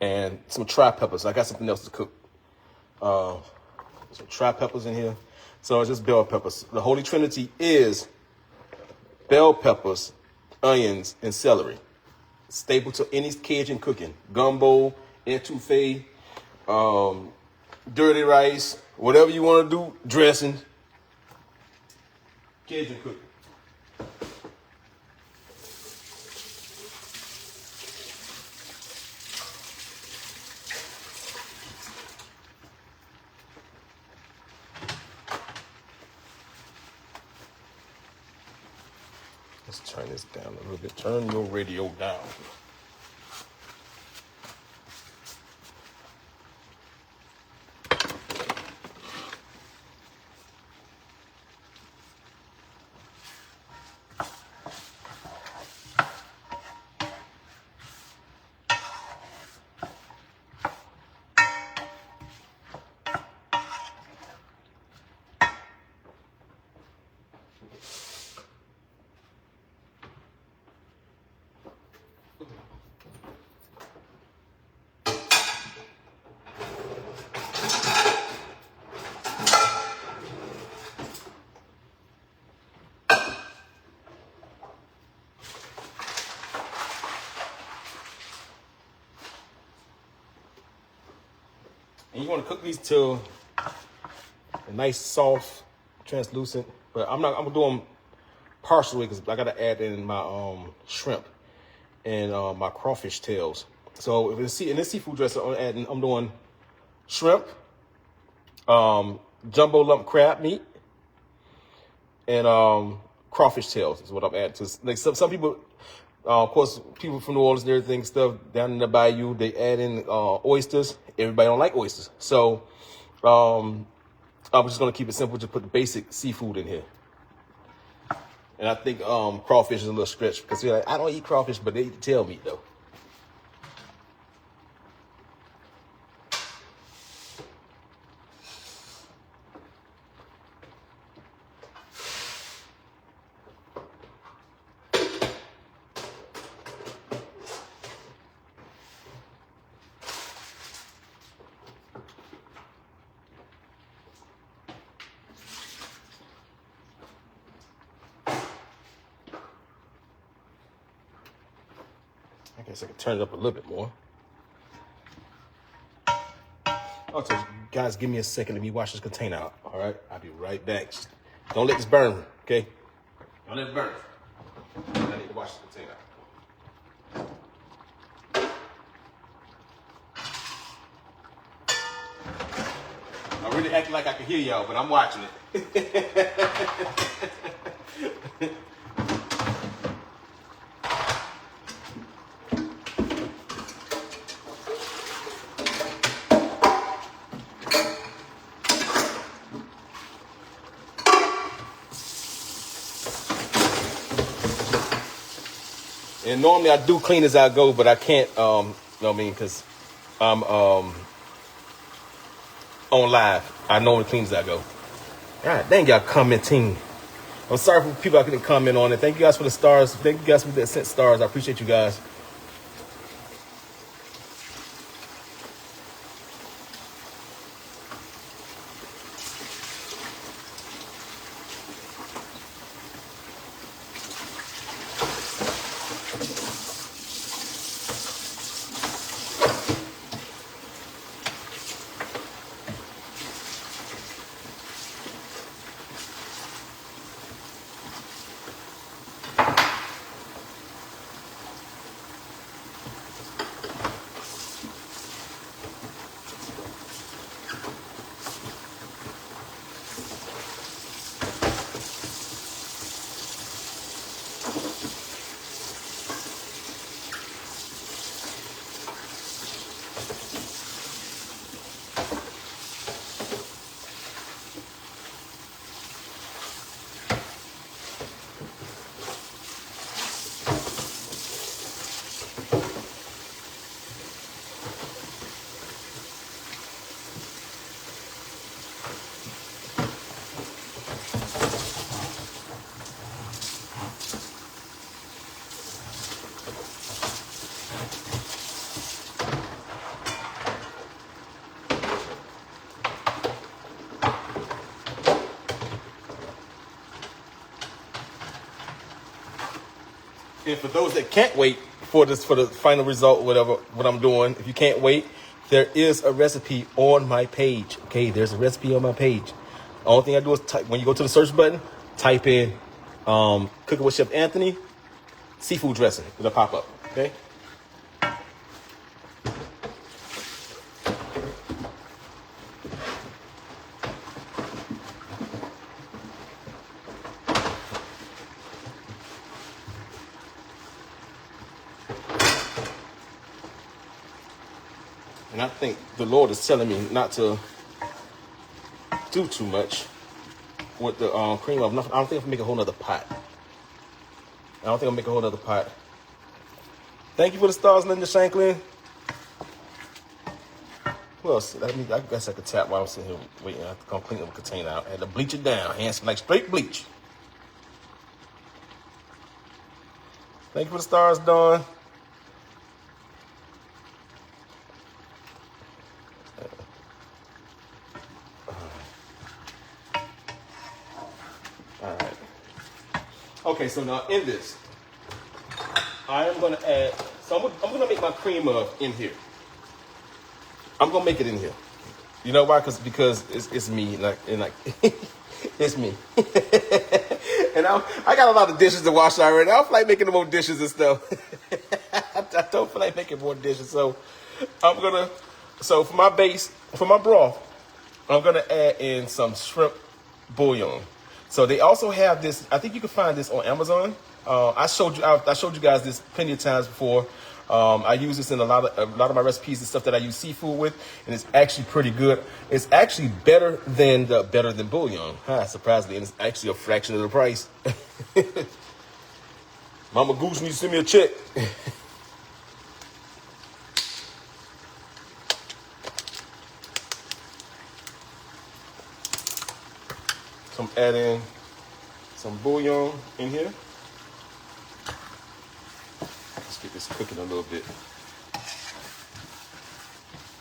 And some tri peppers. I got something else to cook. Some tri peppers in here. So it's just bell peppers. The Holy Trinity is bell peppers, onions, and celery. Staple to any Cajun cooking. Gumbo, etouffee, dirty rice, whatever you want to do, dressing. Cajun cooking. Let's turn this down a little bit. Turn your radio down. And you want to cook these till a nice, soft, translucent. But I'm gonna do them partially because I gotta add in my shrimp and my crawfish tails. So in this seafood dressing, I'm doing shrimp, jumbo lump crab meat, and crawfish tails is what I'm adding to. Like some people, of course, people from New Orleans and everything, stuff down in the bayou, they add in oysters. Everybody don't like oysters. So I'm just going to keep it simple, just put the basic seafood in here. And I think crawfish is a little stretch because you're like, I don't eat crawfish, but they eat tail meat, though. guess I can turn it up a little bit more. Also, guys, give me a second. Let me wash this container out. All right, I'll be right back. Don't let this burn, okay? Don't let it burn. I need to wash the container out. I'm really acting like I can hear y'all, but I'm watching it. And normally I do clean as I go, but I can't, you know what I mean, because I'm on live. I normally clean as I go. God dang, y'all commenting. I'm sorry for people I couldn't comment on it. Thank you guys for the stars. Thank you guys for the sent stars. I appreciate you guys. And for those that can't wait for this, for the final result, whatever, what I'm doing, if you can't wait, there is a recipe on my page. Okay, there's a recipe on my page. The only thing I do is type, when you go to the search button, type in Cooking with Chef Anthony, seafood dressing. It'll pop up, okay? And I think the Lord is telling me not to do too much with the cream of. I don't think I'll make a whole nother pot. I don't think I'll make a whole nother pot. Thank you for the stars, Linda Shanklin. Who else? I guess I could tap while I'm sitting here waiting. I have to come clean the container out. I had to bleach it down. Hands like straight bleach. Thank you for the stars, Dawn. All right. Okay, so now in this, I am going to add, so I'm going to make my cream in here. I'm going to make it in here. You know why? Because it's me, like it's me. And I got a lot of dishes to wash already. I don't feel like making more dishes and stuff. I don't feel like making more dishes. So so for my base, for my broth, I'm going to add in some shrimp bouillon. So they also have this. I think you can find this on Amazon. I showed you guys this plenty of times before. I use this in a lot of my recipes and stuff that I use seafood with, and it's actually pretty good. It's actually better than bouillon, surprisingly, and it's actually a fraction of the price. Mama Goose needs to send me a check. So I'm adding some bouillon in here. Let's get this cooking a little bit.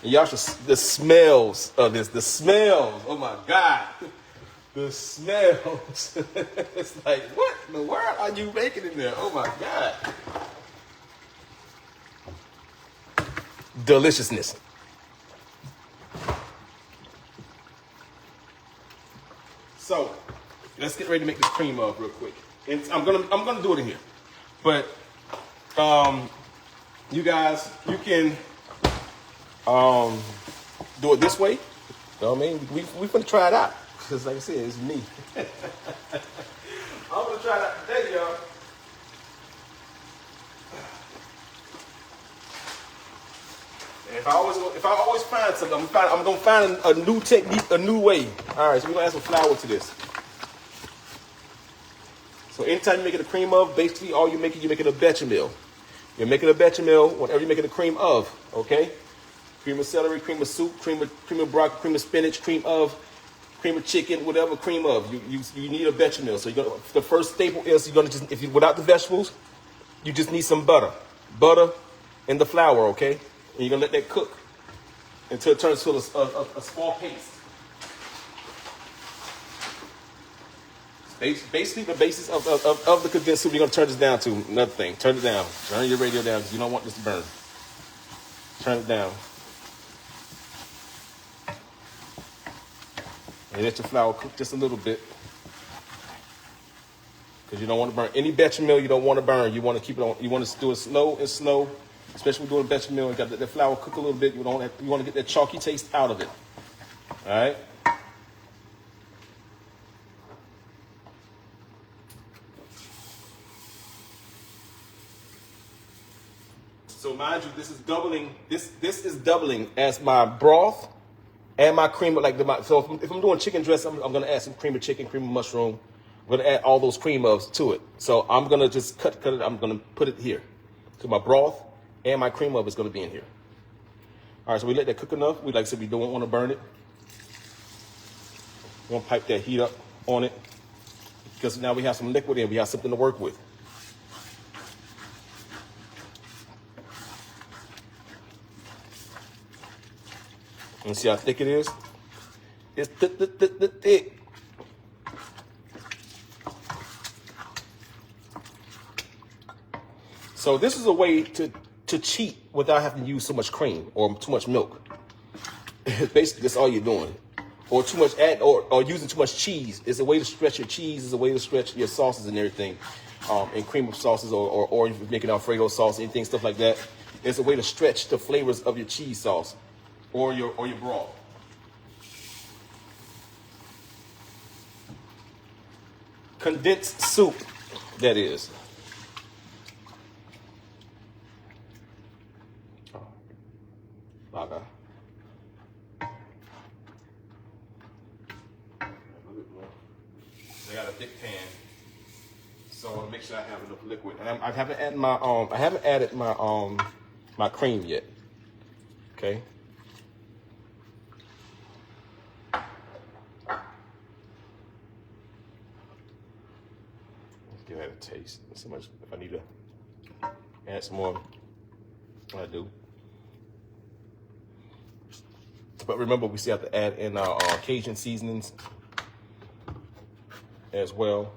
And y'all should, the smells of this, oh my God. The smells. It's like, what in the world are you making in there? Oh my God. deliciousness. So let's get ready to make this cream up real quick. And I'm gonna do it in here, but you guys, you can do it this way. You know what I mean? We finna try it out because, like I said, it's me. I'm gonna try it out today, y'all. And if I always find something, I'm gonna find a new technique, a new way. All right, so we're gonna add some flour to this. So anytime you're making a cream of, basically all you're making a bechamel. You're making a bechamel, whatever you're making a cream of, okay? Cream of celery, cream of soup, cream of broccoli, cream of spinach, cream of chicken, whatever cream of. You need a bechamel. So the first staple is you're gonna just, without the vegetables, you just need some butter. Butter and the flour, okay? And you're gonna let that cook until it turns to a small paste. Basically, the basis of the condensed soup, you're going to turn this down to another thing. Turn it down. Turn your radio down because you don't want this to burn. Turn it down. And let your flour cook just a little bit. Because you don't want to burn. Any bechamel you don't want to burn. You want to keep it on. You want to do it slow and slow. Especially when doing bechamel, you got to let the flour cook a little bit. You want to get that chalky taste out of it. All right? So mind you, this is doubling. This is doubling as my broth and my cream. So if I'm doing chicken dress, I'm going to add some cream of chicken, cream of mushroom. I'm going to add all those cream ofs to it. So I'm going to just cut it. I'm going to put it here. So my broth and my cream of is going to be in here. All right, so we let that cook enough. Like I said, we don't want to burn it. We want to pipe that heat up on it because now we have some liquid in. We have something to work with. And see how thick it is? It's thick. So this is a way to cheat without having to use so much cream or too much milk. Basically, that's all you're doing. Or too much or using too much cheese. It's a way to stretch your cheese. It's a way to stretch your sauces and everything. And cream of sauces or if you're making Alfredo sauce, anything, stuff like that. It's a way to stretch the flavors of your cheese sauce. Or your broth. Condensed soup, that is. Lager. I got a thick pan, so I want to make sure I have enough liquid. And I haven't added my cream yet. Okay. Give that a taste. So much. If I need to add some more, I do. But remember, we still have to add in our Cajun seasonings as well.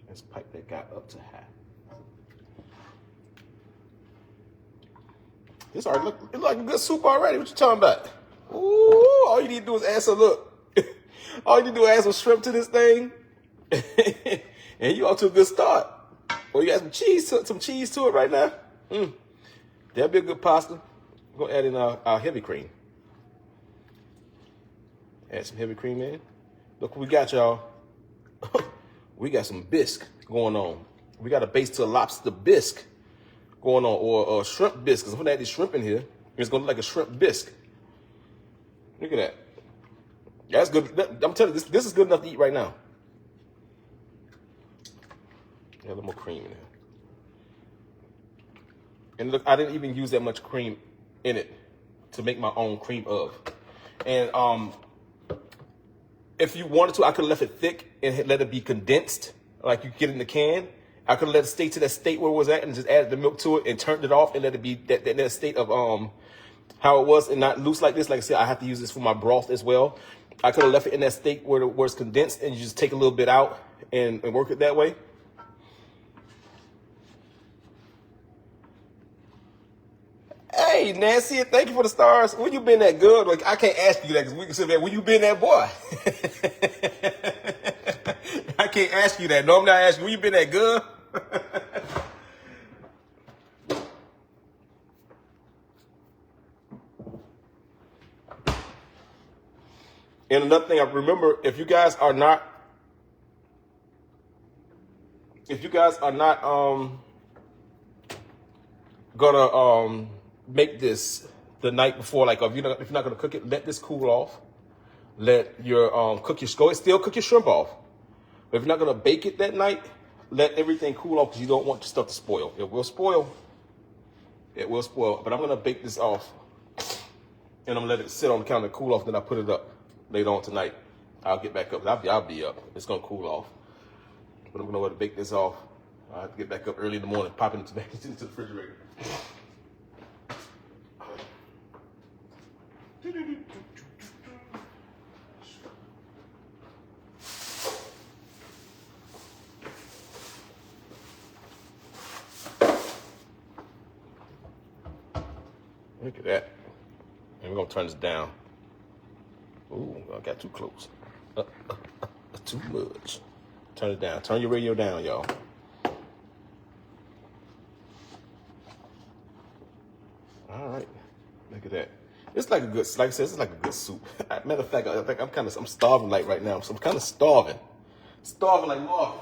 Let's pipe that guy up to high. This already look like a good soup already. What you talking about? Ooh, all you need to do is add some, look. All you need to do is add some shrimp to this thing. And you off to a good start. Or you got some cheese to it right now. That'll be a good pasta. We're gonna add in our heavy cream. Add some heavy cream in. Look what we got, y'all. We got some bisque going on. We got a base to a lobster bisque going on, or a shrimp bisque. Because I'm gonna add this shrimp in here. It's gonna look like a shrimp bisque. Look at that. That's good. I'm telling you, this is good enough to eat right now. A little more cream in there. And look, I didn't even use that much cream in it to make my own cream of. And if you wanted to, I could have left it thick and let it be condensed, like you get in the can. I could have let it stay to that state where it was at and just added the milk to it and turned it off and let it be that state of how it was and not loose like this. Like I said, I have to use this for my broth as well. I could have left it in that state where it's condensed and you just take a little bit out and work it that way. Hey, Nancy, thank you for the stars. When you been that good? Like, I can't ask you that because we can sit there. When you been that boy? I can't ask you that. No, I'm not asking. When you been that good? And another thing, I remember, if you guys are not gonna make this the night before, like if you're not gonna cook it, let this cool off. Let your still cook your shrimp off. But if you're not gonna bake it that night, let everything cool off because you don't want your stuff to spoil. It will spoil. It will spoil. But I'm gonna bake this off, and I'm gonna let it sit on the counter and cool off. Then I put it up later on tonight. I'll get back up. I'll be up. It's gonna cool off. But I'm gonna let it bake this off. I have to get back up early in the morning, pop it back into the refrigerator. Look at that. And we're gonna turn this down. Ooh, I got too close. Too much. Turn it down. Turn your radio down, y'all. All right. Look at that. It's like a good, like I said, it's like a good soup. Matter of fact, I think I'm starving like right now. So I'm kind of starving. Starving like Marvin.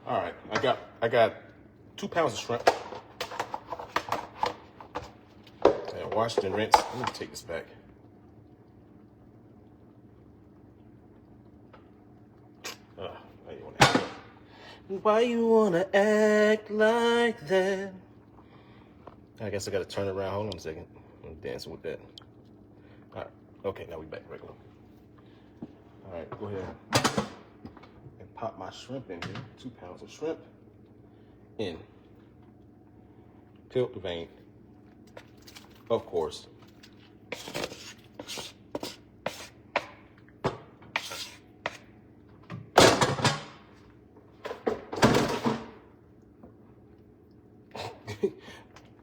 All right, I got 2 pounds of shrimp. And washed and rinsed. Let me take this back. Why you wanna act like that? I guess I gotta turn it around. Hold on a second. I'm dancing with that. All right. Okay, now we back regular. All right, go ahead and pop my shrimp in here. 2 pounds of shrimp in. Peel the vein, of course.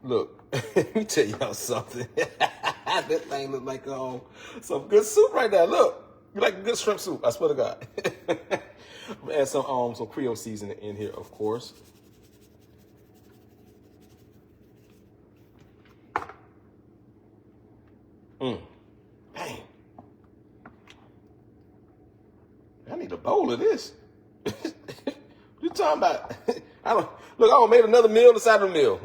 Look, let me tell y'all something. That thing look like some good soup right now. Look, you like a good shrimp soup. I swear to God. I'm gonna add some Creole seasoning in here, of course. Dang. I need a bowl of this. What you talking about? I made another meal inside the meal.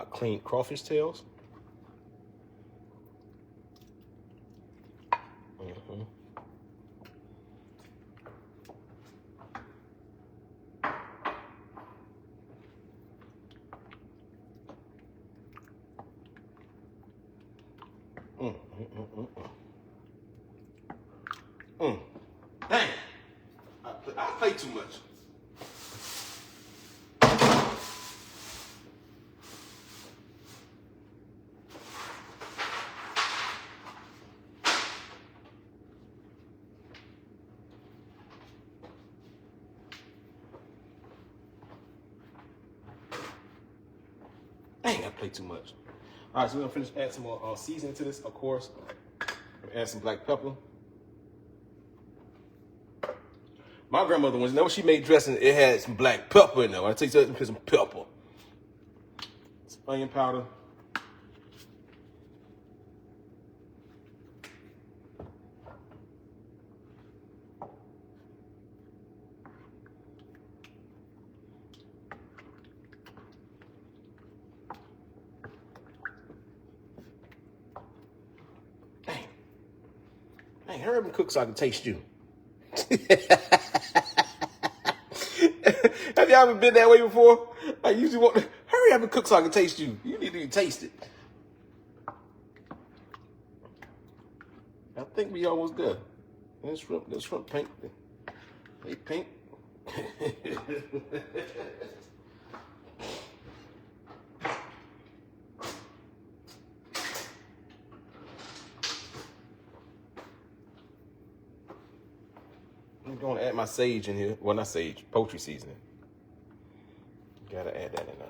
Clean crawfish tails. Dang, I play too much. Dang, I play too much. All right, so we're gonna finish add some more seasoning to this, of course. Add some black pepper. My grandmother, whenever she made dressing, it had some black pepper in there. When I take something, put some pepper. Some onion powder. Hey, hurry up and cook so I can taste you. Have y'all ever been that way before? I usually want to hurry up and cook so I can taste you. You need to taste it. I think we almost good. This shrimp pink. They pink. I'm going to add my sage in here. Well, not sage, poultry seasoning. Gotta add that in there.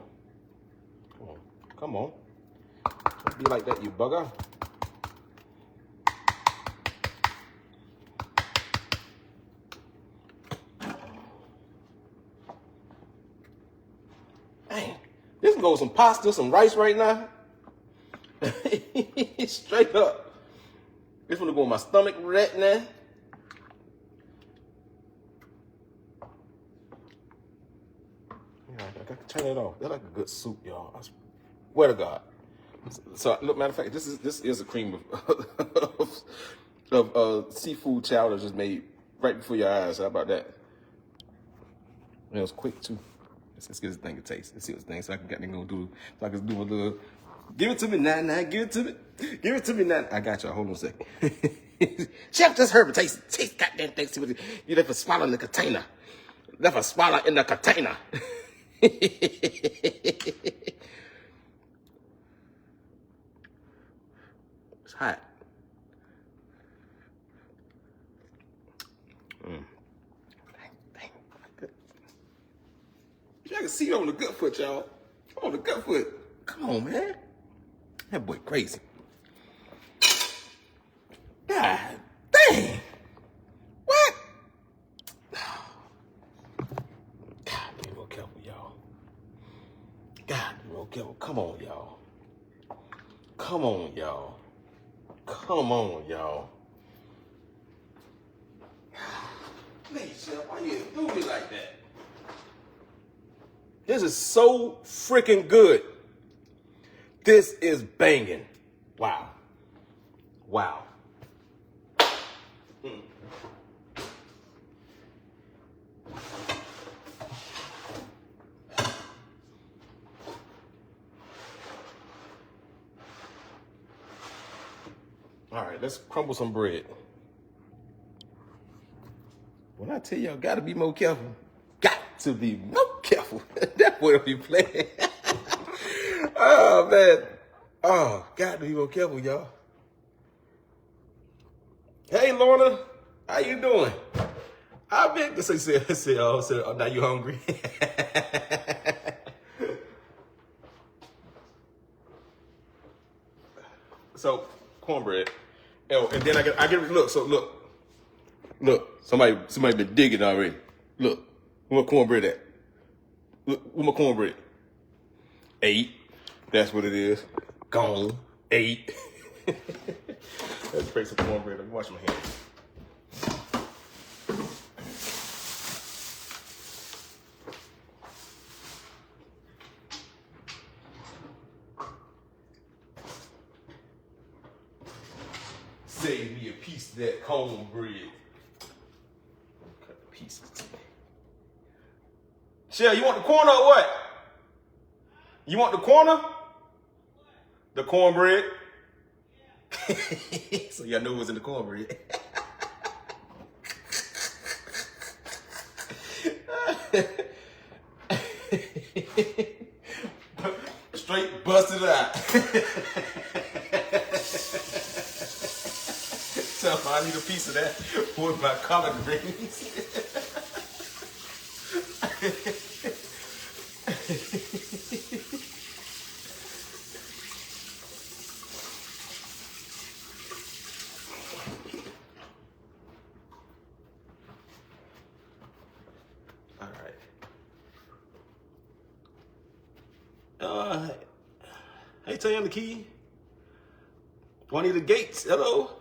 Come on. Come on. Don't be like that, you bugger. Dang. This can go with some pasta, some rice right now. Straight up. This one will go in my stomach right now. Turn it off. That's like a good soup, y'all. I swear to God. So, look, matter of fact, this is a cream of seafood chowder just made right before your eyes. How about that? And it was quick too. Let's get this thing a taste. Let's see what this thing. So I can get go do. So I can do a little. Give it to me, nah. Give it to me. Give it to me, nah. I got y'all. Hold on a second. Chef, just herb. Taste goddamn thing. See what you left a swallow in the container. Left a swallow in the container. It's hot. Dang. Y'all can see it on the good foot, y'all. On the good foot. Come on, man. That boy crazy. God dang. What? God, be real careful, y'all. God, be real careful. Come on, y'all. Come on, y'all. Come on, y'all. Please, Chef, why you do me like that? This is so freaking good. This is banging. Wow. Wow. All right, let's crumble some bread. When I tell y'all, gotta be more careful. Got to be more careful. That boy will be playing. Oh, man. Oh, got to be more careful, y'all. Hey, Lorna. How you doing? I bet this say, oh, now you hungry? So, cornbread. Oh, and then I get look, so look, somebody been digging already. Look, where my cornbread at? Look, where my cornbread? 8. That's what it is. Gone. 8. Let's break some cornbread. Let me wash my hands. Save me a piece of that cornbread. Cut the pieces. Shell, you want the corner or what? You want the corner? The cornbread? So y'all know what's in the cornbread. Straight busted out. So I need a piece of that with my collard greens. Hey, Tayana Key. Juanita Gates. Hello.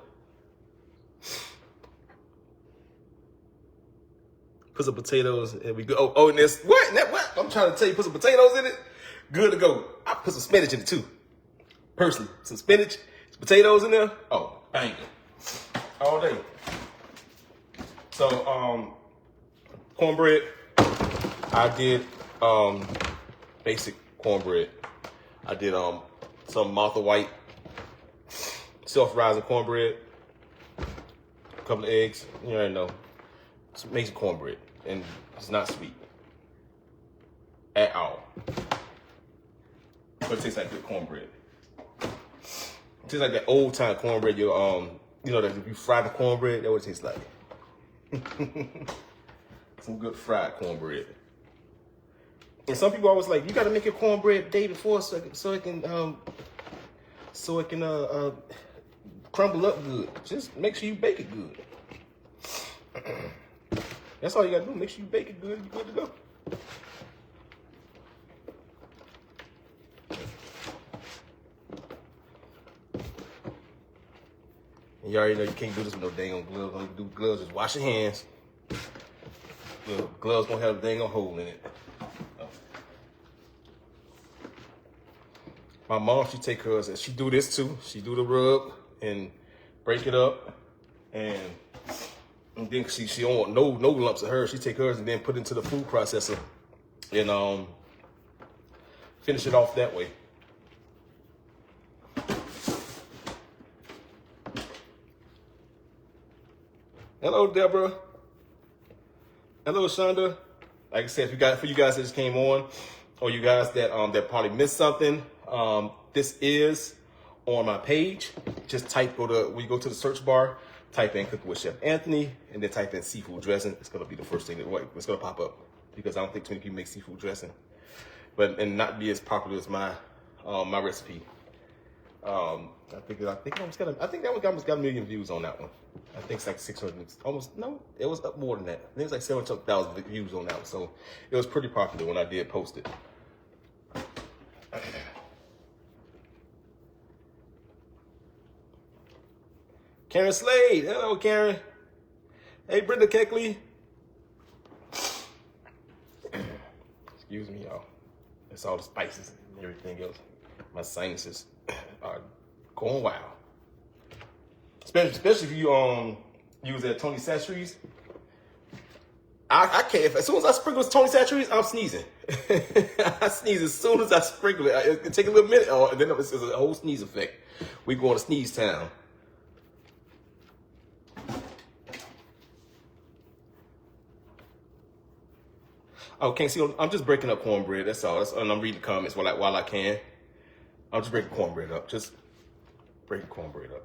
Put some potatoes and we go. Oh, and this what? What? I'm trying to tell you, put some potatoes in it. Good to go. I put some spinach in it too. Personally, some spinach, some potatoes in there. Oh, bang it. All day. So, cornbread. I did basic cornbread. I did some Martha White self-rising cornbread. A couple of eggs. You already know. Just make some cornbread, and it's not sweet at all. But it tastes like good cornbread. It tastes like that old time cornbread. You know that if you fry the cornbread, that's what it tastes like. Some good fried cornbread. And some people always like, you gotta make your cornbread the day before so it can crumble up good. Just make sure you bake it good. That's all you gotta do. Make sure you bake it good. You're good to go. And you already know you can't do this with no dang on gloves. Don't even do gloves. Just wash your hands. The gloves gonna have a dang on hole in it. My mom, she take hers and she do this too. She do the rub and break it up, and then she don't want no lumps of hers. She take hers and then put it into the food processor and finish it off that way. Hello, Deborah. Hello, Shonda. Like I said, for you guys that just came on, or you guys that probably missed something, this is on my page. Just when you go to the search bar, type in Cooking with Chef Anthony, and then type in seafood dressing. It's gonna be the first thing it's gonna pop up, because I don't think too many people make seafood dressing, and not be as popular as my recipe. I think that one almost got 1 million views on that one. I think it's like 600, it was up more than that. I think it was like 700,000 views on that one. So it was pretty popular when I did post it. Karen Slade. Hello, Karen. Hey, Brenda Keckley. Excuse me, y'all. It's all the spices and everything else. My sinuses are going wild. Especially if you use that Tony Chachere's. I can't. As soon as I sprinkle Tony Chachere's, I'm sneezing. I sneeze as soon as I sprinkle it. It can take a little minute, and then it's a whole sneeze effect. We going to sneeze town. Oh, can't see. I'm just breaking up cornbread. That's all. And I'm reading comments while I can. I'm just breaking cornbread up. Just breaking cornbread up.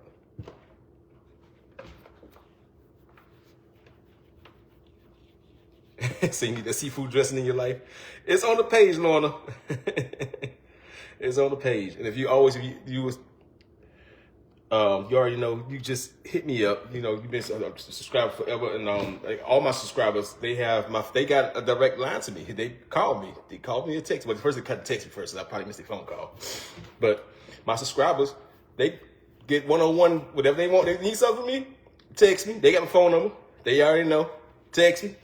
So you need the seafood dressing in your life? It's on the page, Lorna. It's on the page. And if you already know, you just hit me up. You know, you've been subscribed forever, and all my subscribers, they got a direct line to me. They called me. They called me a text. But the person cut the text me first, so I probably missed a phone call. But my subscribers, they get one-on-one, whatever they want. They need something from me, text me. They got my phone number. They already know. Text me.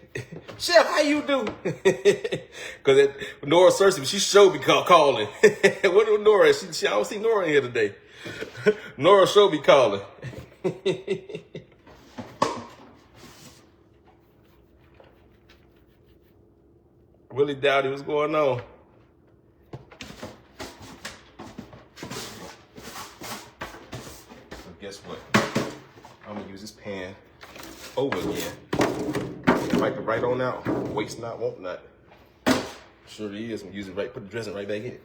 Chef, how you do? Because Nora searched me. She showed me calling. What was Nora? I don't see Nora in here today. Nora showed me calling. Willie Dowdy, what's going on? So guess what? I'm going to use this pan over again. Wipe it right on out. Waste not, want not. Sure it is. I'm using it right, put the dressing right back in it.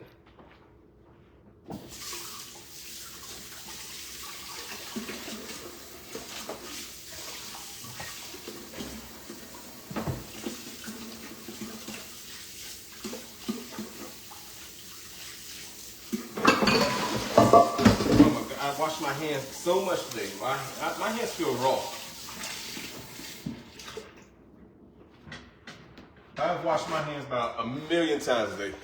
Oh my God, I washed my hands so much today. My hands feel raw. I've washed my hands about 1,000,000 times a day.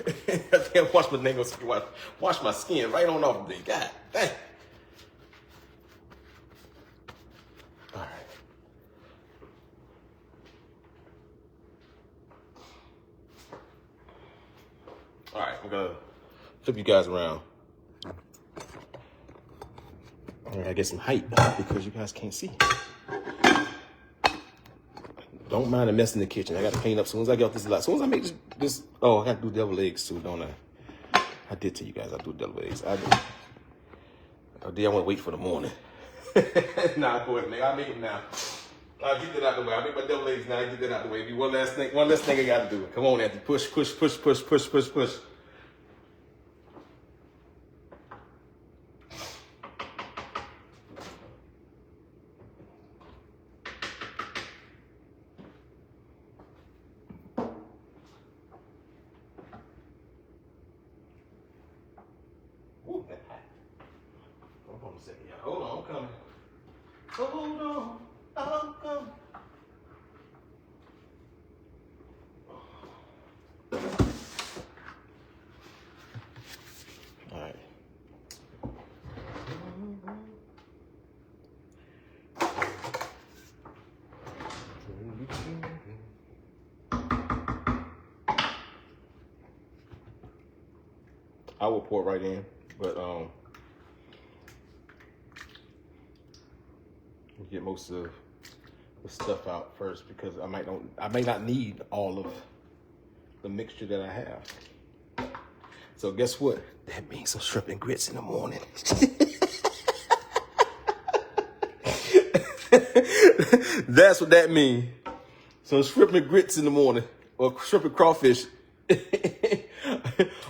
I can't wash my nails, wash my skin right on off the day. God dang. All right. All right, I'm gonna flip you guys around. I gotta get some height because you guys can't see. Don't mind the mess in the kitchen. I got to clean up as soon as I get off this lot. As soon as I make this, oh, I got to do deviled eggs too, don't I? I did tell you guys I do deviled eggs. I did. I want to wait for the morning. Nah, go ahead, nigga. I'll make them now. I'll get that out the way. I'll make my deviled eggs now. I'll get that out the way. One last thing I got to do. Come on, Anthony. Push. Hold on a second, y'all. Hold on, I'm coming. Hold on, I'm coming. All right. I will pour it right in, but get most of the stuff out first because I may not need all of the mixture that I have. So guess what? That means some shrimp and grits in the morning. That's what that means. Some shrimp and grits in the morning, or shrimp and crawfish.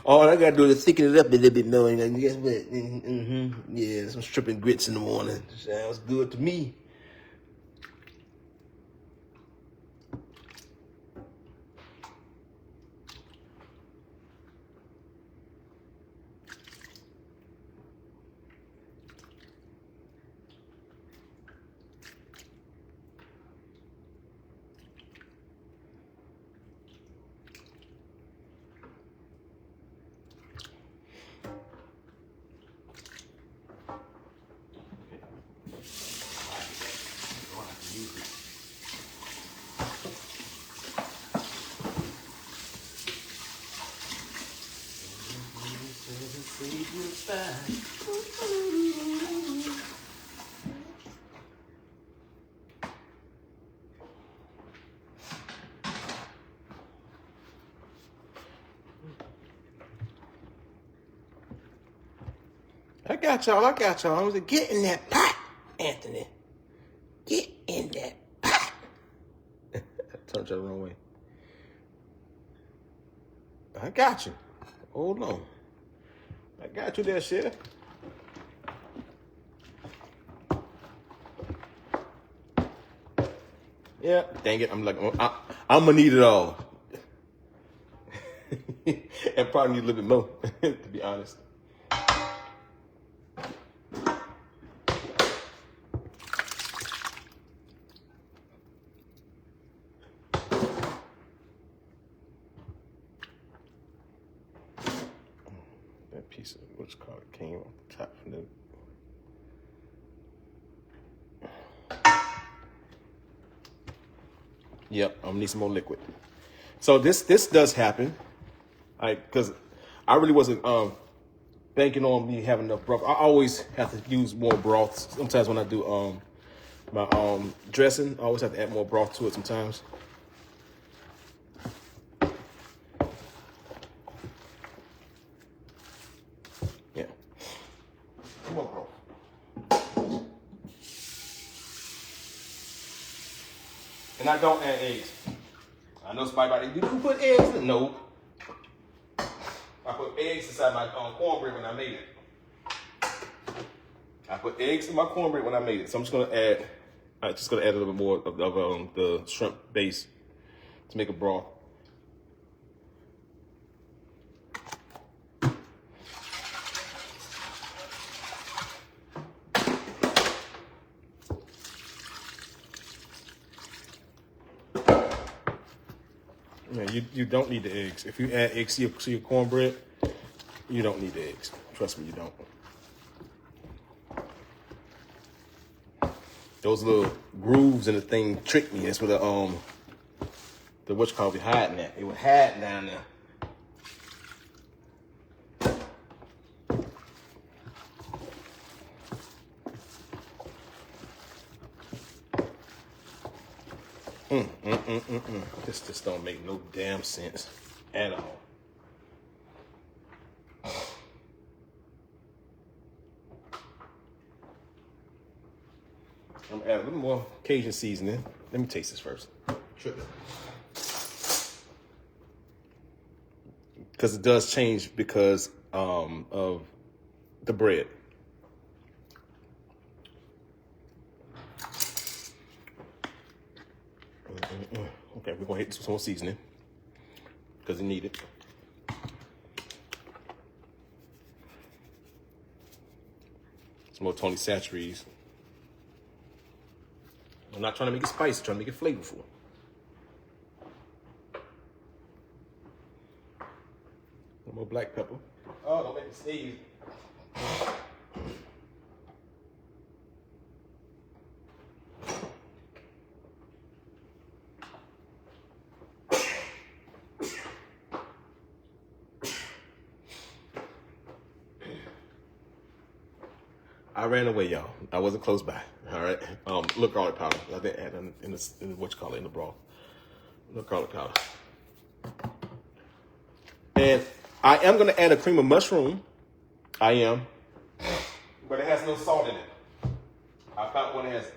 All I gotta do is thicken it up a little bit more. And guess what? Yeah, some shrimp and grits in the morning. Sounds good to me. I got y'all. I was like, get in that pot, Anthony. Get in that pot. I turned you the wrong way. I got you. Hold on. I got you there, Chef. Yeah, dang it. I'm gonna need it all. And probably need a little bit more, to be honest. That piece of what's called came off the top from the. Yep, I'm gonna need some more liquid. So this does happen, because I really wasn't banking on me having enough broth. I always have to use more broth. Sometimes when I do my dressing, I always have to add more broth to it sometimes. Yeah, more broth. And I don't add eggs. I know somebody about to, you put eggs in? No. I put eggs inside my cornbread when I made it. I put eggs in my cornbread when I made it. So I'm just gonna add a little bit more of the shrimp base to make a broth. Yeah, you don't need the eggs. If you add eggs to your cornbread, you don't need the eggs. Trust me, you don't. Those little grooves in the thing tricked me. That's where the what you call it hiding at. It was hiding down there. This just don't make no damn sense at all. I'm gonna add a little more Cajun seasoning. Let me taste this first. Because it does change because of the bread. Okay, we're gonna hit some more seasoning because it needed. Some more Tony Chachere's. I'm not trying to make it spicy, I'm trying to make it flavorful. One more black pepper. Oh, don't make me sneeze. I ran away, y'all. I wasn't close by. All right. Look, garlic powder. I didn't add in what you call it in the broth. Look, garlic powder. And I am gonna add a cream of mushroom. I am, but it has no salt in it. I found one that has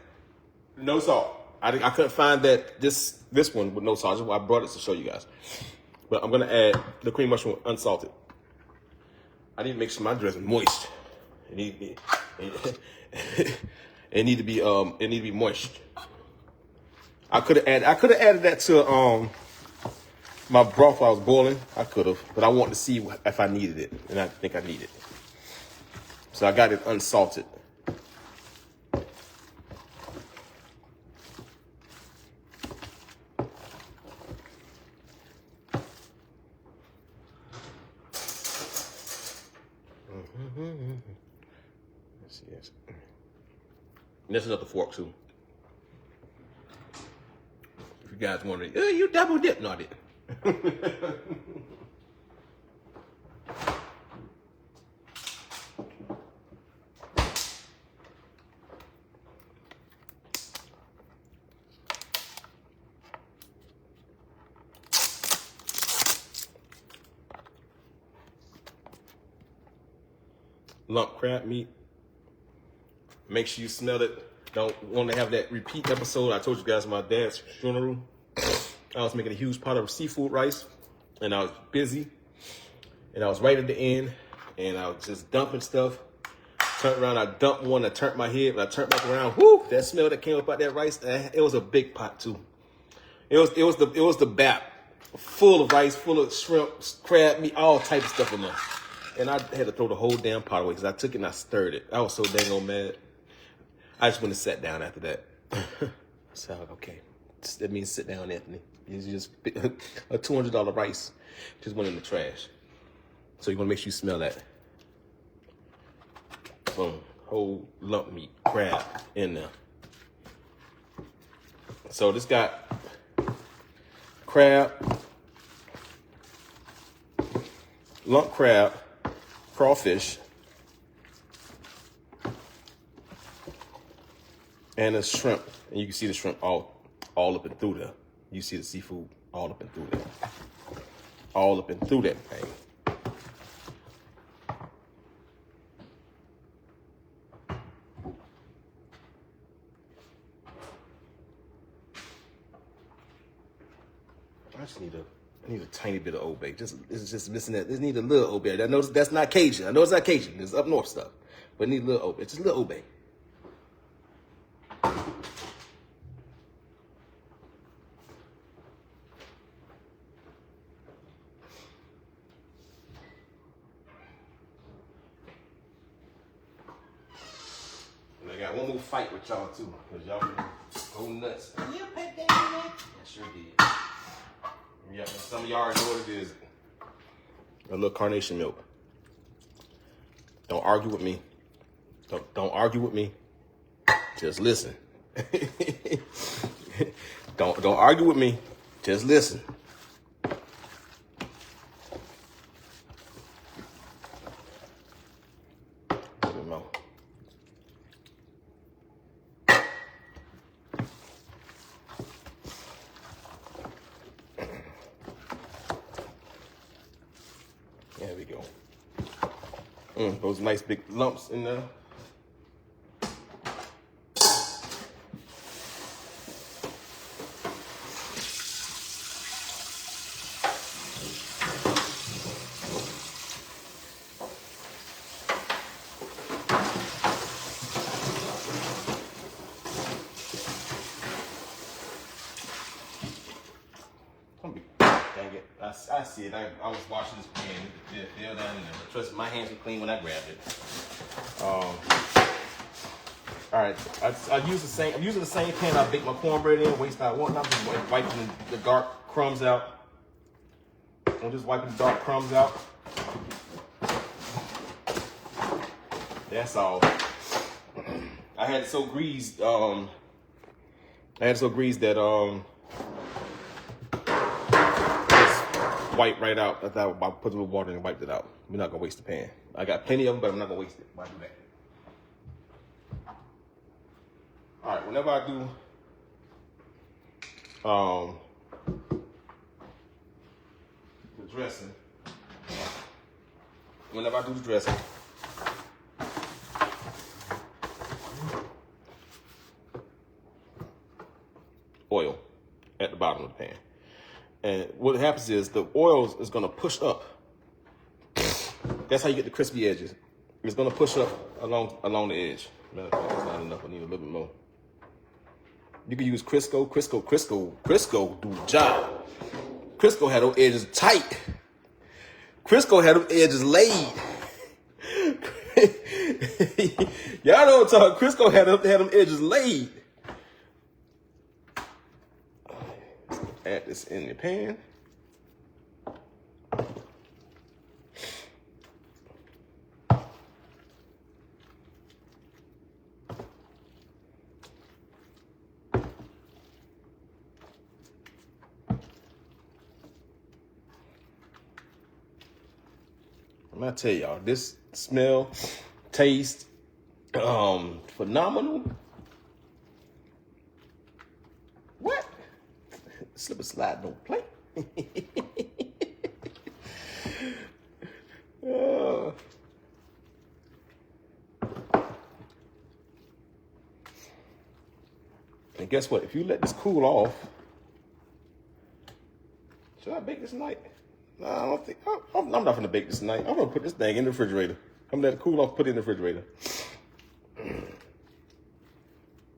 no salt. I couldn't find that this one with no salt. That's why I brought it to show you guys. But I'm gonna add the cream mushroom unsalted. I need to make sure my dressing moist. It need to be moist. I could have added that to my broth while I was boiling. I could have, but I wanted to see if I needed it, and I think I need it. So I got it unsalted. Yes. And there's another fork too. If you guys wondering, you double dip, not it. Lump crab meat. Make sure you smell it. Don't want to have that repeat episode. I told you guys my dad's funeral. I was making a huge pot of seafood rice, and I was busy, and I was right at the end, and I was just dumping stuff. Turned around, I dumped one, I turned my head, but I turned back around. Whoo! That smell that came up out that rice, it was a big pot too. It was the bap, full of rice, full of shrimp, crab meat, all type of stuff in there. And I had to throw the whole damn pot away because I took it and I stirred it. I was so dang old mad. I just went and sat down after that. So, okay. That means sit down, Anthony. You just a $200 rice just went in the trash. So you want to make sure you smell that. Boom. Whole lump meat, crab in there. So this got crab, lump crab, crawfish, and a shrimp. And you can see the shrimp all up and through there. You see the seafood all up and through there. All up and through that thing. I need a tiny bit of Old Bay. It's just missing that. This need a little Old Bay. I know that's not Cajun. I know it's not Cajun. It's up north stuff. But it need a little Old Bay. Just a little Old Bay. And I got one more fight with y'all too. Because y'all go nuts. You put that in there? I sure did. Yeah, some of y'all already know what it is. A little carnation milk. Don't argue with me. Don't argue with me. Just listen. Don't argue with me. Just listen. There we go. Those nice big lumps in there. Dang it. I see it. I was washing this pan. It fell down in there. Trust me, my hands were clean when I grabbed it. All right. I'm using the same pan I baked my cornbread in. Waste not one. I'm just wiping the dark crumbs out. I'm just wiping the dark crumbs out. That's all. I had it so greased. That just wipe right out. I thought I put some water and wiped it out. We're not gonna waste the pan. I got plenty of them, but I'm not gonna waste it. Why do that? All right. Whenever I do, the dressing. Whenever I do the dressing. Oil at the bottom of the pan. And what happens is the oil is going to push up. That's how you get the crispy edges. It's going to push up along the edge. Matter of fact, that's not enough. I need a little bit more. You can use Crisco. Crisco do the job. Crisco had those edges tight. Crisco had those edges laid. Y'all know what I'm talking. Crisco had them edges laid. Add this in the pan. I'm gonna tell y'all, this smell, taste, phenomenal. What? Slip and slide, don't play. And guess what? If you let this cool off, should I bake this tonight? No, I don't think. I'm not gonna bake this tonight. I'm gonna put this thing in the refrigerator. I'm gonna let it cool off. Put it in the refrigerator. I'm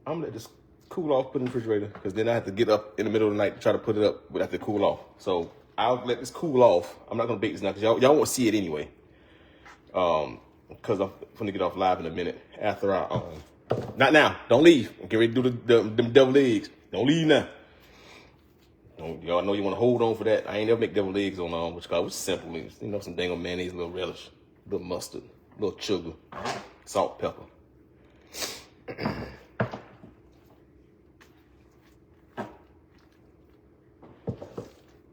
gonna let this cool off. Put it in the refrigerator because then I have to get up in the middle of the night to try to put it up, but I have to cool off. So I'll let this cool off. I'm not gonna bake this now because y'all won't see it anyway. Because I'm gonna get off live in a minute after I not now. Don't leave. I'm getting ready to do them deviled eggs. Don't leave now. Y'all know you want to hold on for that. I ain't never make deviled eggs on which was simple. You know, some dang old mayonnaise, a little relish, a little mustard, a little sugar, salt, pepper.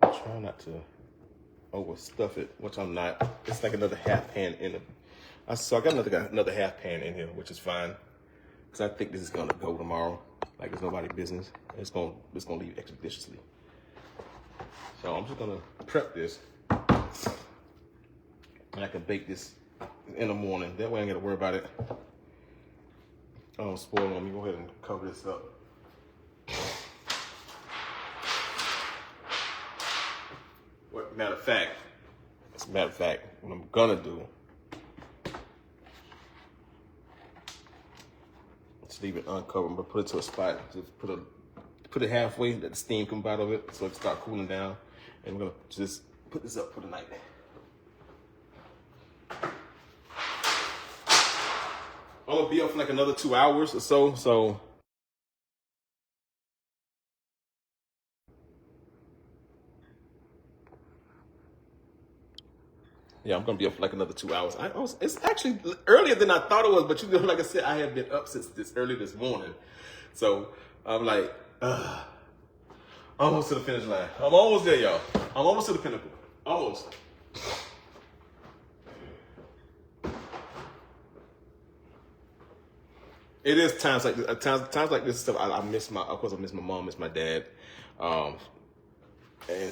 Try not to overstuff it, which I'm not. It's like another half pan in it. So I got another half pan in here, which is fine. Because I think this is gonna go tomorrow. Like it's nobody's business. It's gonna leave expeditiously. So I'm just gonna prep this. And I can bake this in the morning. That way I ain't gotta worry about it. I don't spoil on me. Go ahead and cover this up. Matter of fact, what I'm gonna do, just leave it uncovered, but put it to a spot. Just put it halfway, let the steam come out of it, so it start cooling down. And we're gonna just put this up for the night. I'm gonna be up for like another 2 hours or so. So Yeah, I'm gonna be up for like another 2 hours. It's actually earlier than I thought it was, but like I said, I have been up since early this morning. So I'm like, almost to the finish line. I'm almost there, y'all. I'm almost to the pinnacle. Almost. It is times like this, times like this stuff. I miss my, of course, I miss my mom, miss my dad, and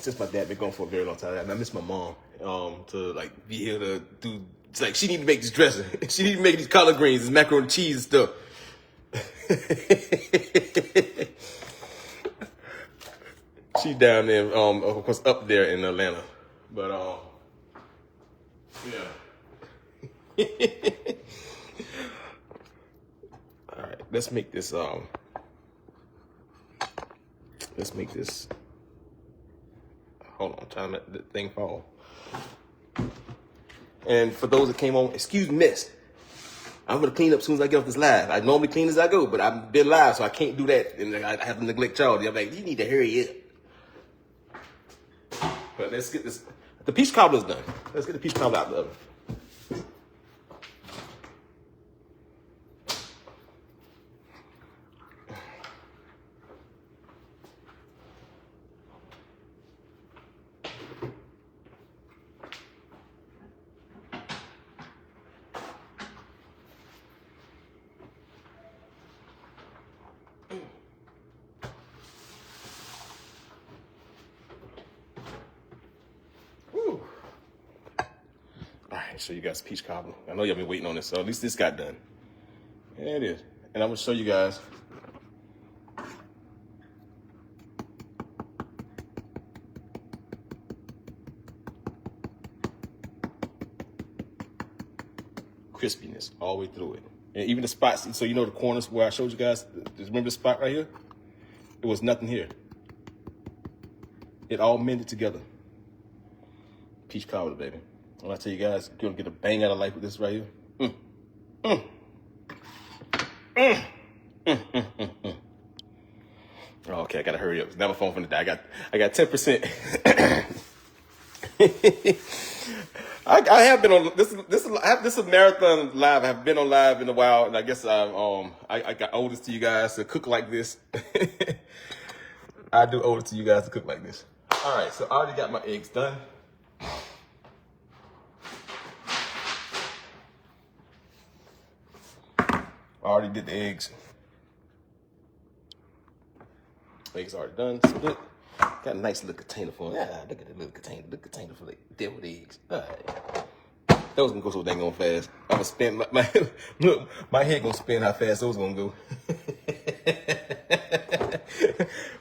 since my dad been gone for a very long time, I miss my mom. To like be here to do. It's like she need to make this dressing. She need to make these collard greens, this macaroni and cheese and stuff. She down there, of course, up there in Atlanta, but yeah. All right, let's make this. Let's make this. Hold on, I'm trying to let the thing fall. And for those that came on, excuse me, miss. I'm gonna clean up as soon as I get off this live. I normally clean as I go, but I've been live, so I can't do that, and I have to neglect y'all. I'm like, you need to hurry up. But let's get this. The peach cobbler's done. Let's get the peach cobbler out of the oven. Show you guys peach cobbler. I know y'all been waiting on this, so at least this got done. There it is. And I'm gonna show you guys. Crispiness all the way through it. And even the spots, so you know the corners where I showed you guys, remember the spot right here? It was nothing here. It all mended together. Peach cobbler, baby. When I tell you guys, you're gonna get a bang out of life with this right here. Okay, I gotta hurry up. Now my phone finna die. I got 10%. I have been on this is a marathon live. I have been on live in a while, and I guess I got oldest to you guys to cook like this. I do owe it to you guys to cook like this. All right, so I already got my eggs done. I already did the eggs. Eggs already done, split. Got a nice little container for them. Ah, look at the little container for the deviled eggs. All right. That was gonna go so dang on fast. I'm gonna spin look, my head gonna spin how fast those gonna go.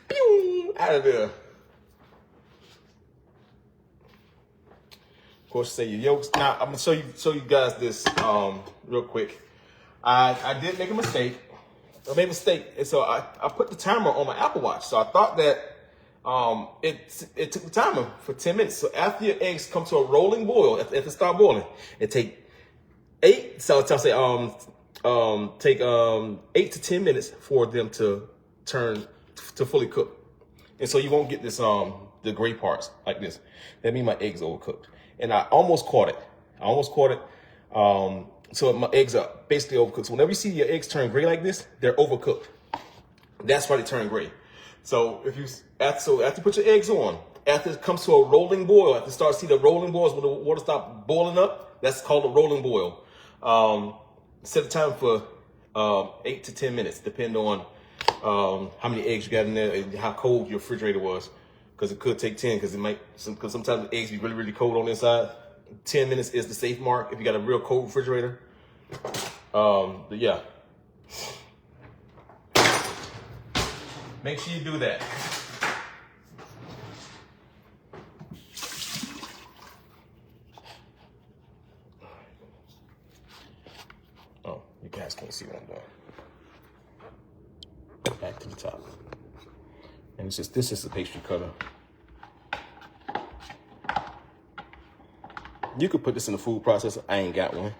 Pew, out of there. Of course, say your yolks. Now I'm gonna show you guys this real quick. I did make a mistake. I made a mistake, and so I put the timer on my Apple Watch. So I thought that it took the timer for 10 minutes. So after your eggs come to a rolling boil, if it start boiling, it take 8 to 10 minutes for them to turn to fully cook. And so you won't get this the gray parts like this. That means my eggs overcooked. And I almost caught it. So my eggs are basically overcooked. So whenever you see your eggs turn gray like this, they're overcooked. That's why they turn gray. So after you put your eggs on, after it comes to a rolling boil, after you start to see the rolling boils when the water stops boiling up, that's called a rolling boil. Set the time for 8 to 10 minutes, depending on how many eggs you got in there and how cold your refrigerator was. Because it could take 10, because sometimes the eggs be really, really cold on the inside. 10 minutes is the safe mark if you got a real cold refrigerator. But yeah. Make sure you do that. Oh, you guys can't see what I'm doing. Back to the top. And this is the pastry cutter. You could put this in the food processor. I ain't got one.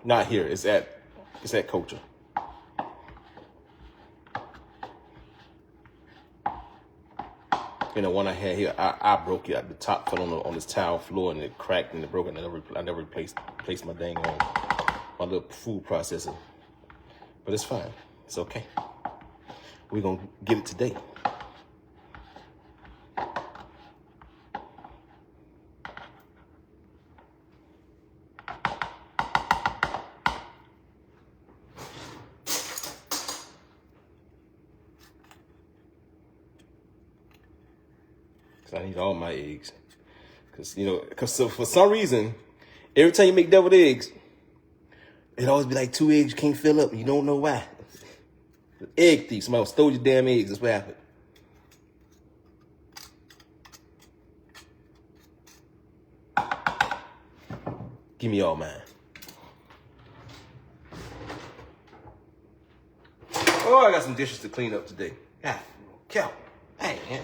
Not here. It's at Culture. You know, one I had here, I broke it. The top fell on this tile floor and it cracked and it broke. And I never replaced my dang on my little food processor. But it's fine. It's okay. We're gonna get it today. I need all my eggs. Because so for some reason, every time you make deviled eggs, it always be like 2 eggs you can't fill up. And you don't know why. Egg thief. Somebody stole your damn eggs. That's what happened. Give me all mine. Oh, I got some dishes to clean up today. God, Cal. Hey, man.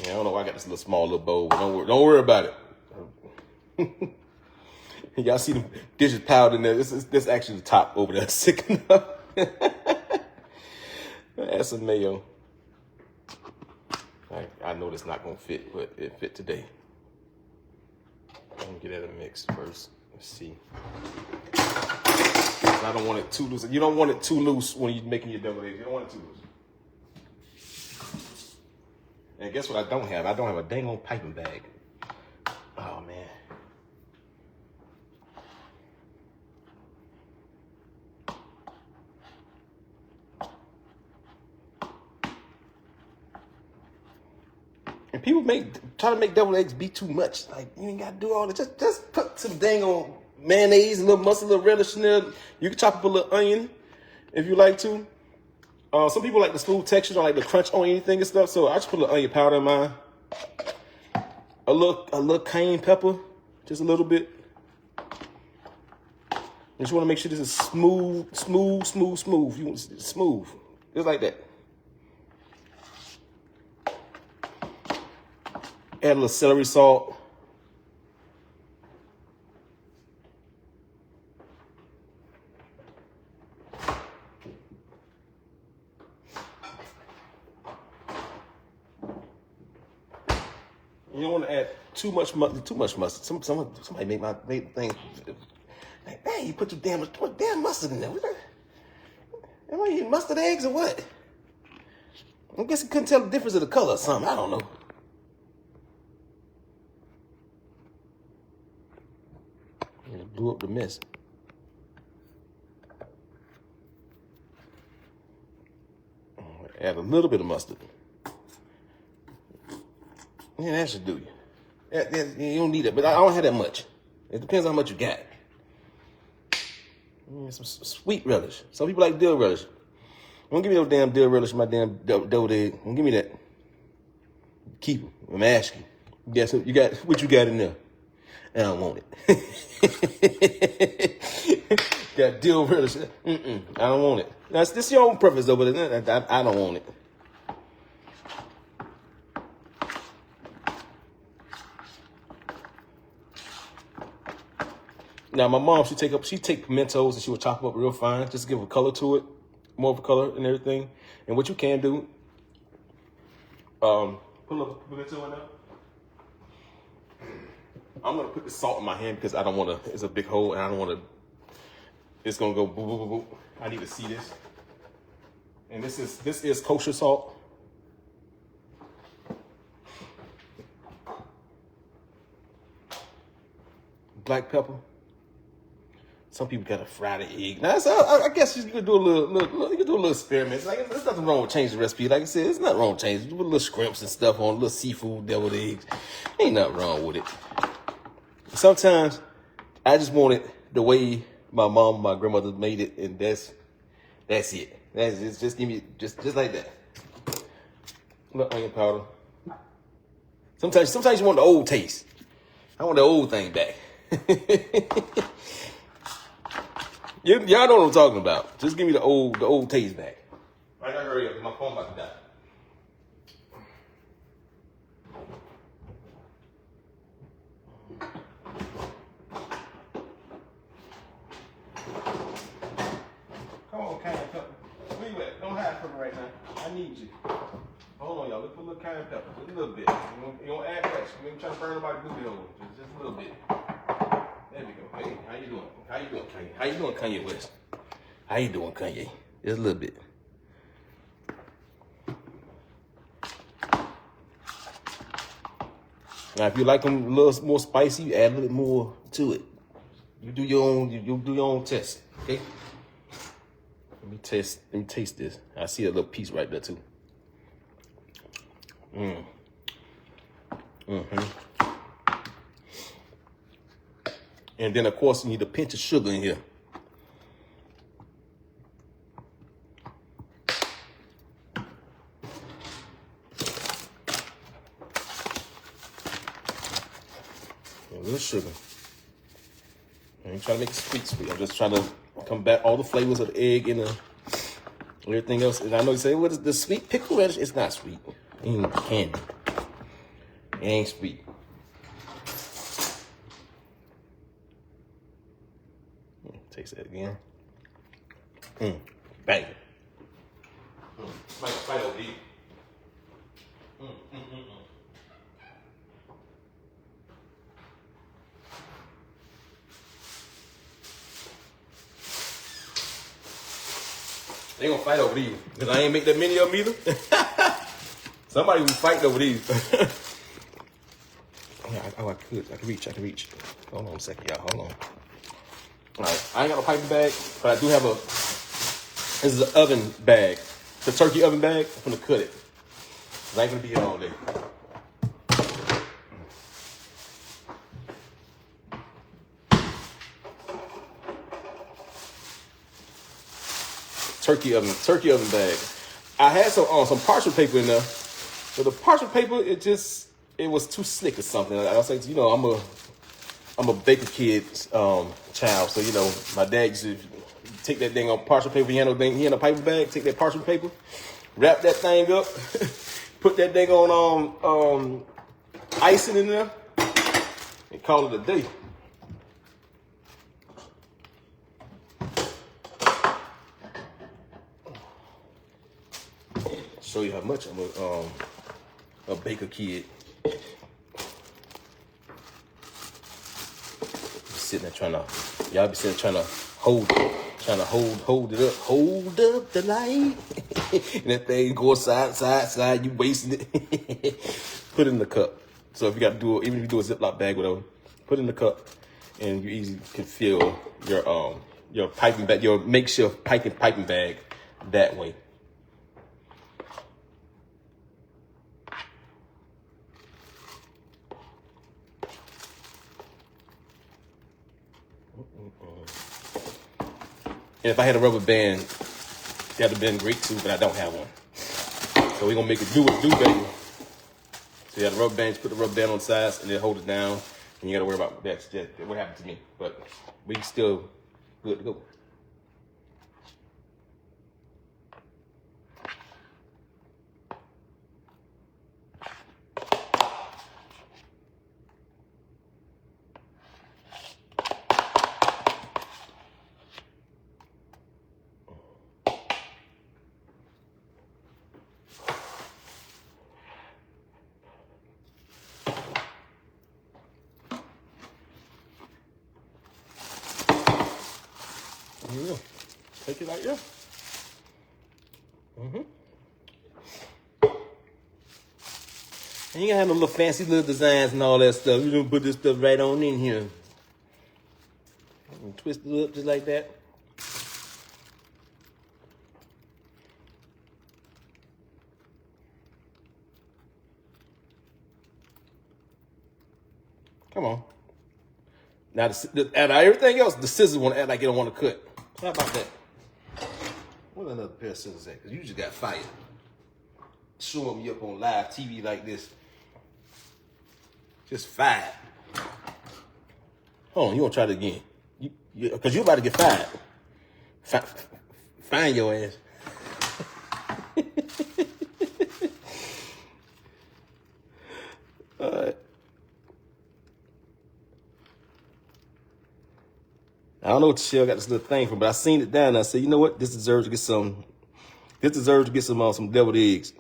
I don't know why I got this small little bowl, but don't worry about it. Y'all see the dishes piled in there. This is actually the top over there sticking up. Add some mayo. I know it's not gonna fit, but it fit today. I'm gonna get at a mix first. Let's see. I don't want it too loose. You don't want it too loose when you're making your deviled eggs. You don't want it too loose. And guess what I don't have? I don't have a dang old piping bag. Oh, man. And people try to make deviled eggs be too much. Like, you ain't got to do all that. Just put some dang on mayonnaise, a little mustard, a little relish in there. You can chop up a little onion if you like to. Some people like the smooth texture, don't like the crunch on anything and stuff. So I just put a little onion powder in mine. A little cayenne pepper, just a little bit. And you want to make sure this is smooth. You want it smooth, just like that. Add a little celery salt. You don't want to add too much mustard. Somebody made my thing. Like, dang, you put damn mustard in there. Am I eating mustard eggs or what? I guess you couldn't tell the difference of the color or something. I don't know. And it blew up the mess. Add a little bit of mustard. Yeah, that should do you. You don't need it, but I don't have that much. It depends on how much you got. Some sweet relish. Some people like dill relish. Don't give me no damn dill relish in my damn deviled egg. Don't give me that. Keep it. I'm asking. Guess what you got in there? I don't want it. Got dill relish. I don't want it. This is your own preference though, but I don't want it. Now my mom, she take pimentos and she would chop them up real fine, just to give a color to it, more of a color and everything. And what you can do, put a little pimento in there. I'm gonna put the salt in my hand because I don't want to. It's a big hole and I don't want to. It's gonna go boo boo boo boo. I need to see this. And this is kosher salt. Black pepper. Some people gotta fry the egg. Now, I guess you could do a little experiment. Like, there's nothing wrong with changing the recipe. Like I said, there's nothing wrong with changing. Put a little scrimps and stuff on, a little seafood, deviled eggs. Ain't nothing wrong with it. Sometimes I just want it the way my mom, my grandmother made it, and that's it. Just give me just like that. A little onion powder. Sometimes you want the old taste. I want the old thing back. Y'all know what I'm talking about. Just give me the old taste back. I gotta hurry up. My phone about to die. cayenne pepper right now. I need you. Hold on, y'all. Let's put a little cayenne pepper. Just a little bit. You don't add much. You ain't trying to burn nobody's booty hole. Just a little bit. There we go. Hey, how you doing? How you doing, Kanye? How you doing, Kanye West? How you doing, Kanye? Just a little bit. Now, if you like them a little more spicy, you add a little more to it. You do your own. You do your own test. Okay. Let me taste this. I see a little piece right there too. And then of course you need a pinch of sugar in here. A little sugar. I ain't trying to make it sweet. I'm just trying to combat all the flavors of the egg and everything else. And I know you say, what is the sweet pickle radish? It's not sweet. It ain't candy. It ain't sweet. Taste that again. Bang. Bite over here. They gonna fight over these, because I ain't make that many of them either. Somebody was fighting over these. I can reach. Hold on a second, y'all, hold on. All right, I ain't got a piping bag, but I do have this is an oven bag. It's a turkey oven bag. I'm gonna cut it. I ain't gonna be here all day. Turkey oven bag. I had some parchment paper in there, but the parchment paper it was too slick or something. I was like, I'm a baker kid child, so my dad used to take that thing on parchment paper. He had a paper bag. Take that parchment paper, wrap that thing up, put that thing on icing in there, and call it a day. Show you how much I'm a baker kid. Sitting there trying to hold it up, hold up the light. And that thing goes side, you wasting it. Put it in the cup. So if you got to do it, even if you do a Ziploc bag, whatever, put it in the cup, and you easily can fill your piping bag, your makeshift piping bag that way. And if I had a rubber band, that would have been great too, but I don't have one. So we're gonna make it do what do, baby. So you have the rubber band, you put the rubber band on the sides and then hold it down, and you gotta worry about that. What happened to me? But we still good to go. Yeah. Take it like that. And you gotta have no little fancy little designs and all that stuff. You don't put this stuff right on in here. And twist it up just like that. Come on. Now, out of everything else, the scissors want to act like they don't want to cut. How about that? Where's another pair of scissors at? Because you just got fired. Showing me up on live TV like this. Just fired. Hold on, you want to try it again? Because you're about to get fired. Find your ass. All right. I don't know what the shell got this little thing from, but I seen it down and I said, you know what? This deserves to get some This deserves to get some deviled eggs.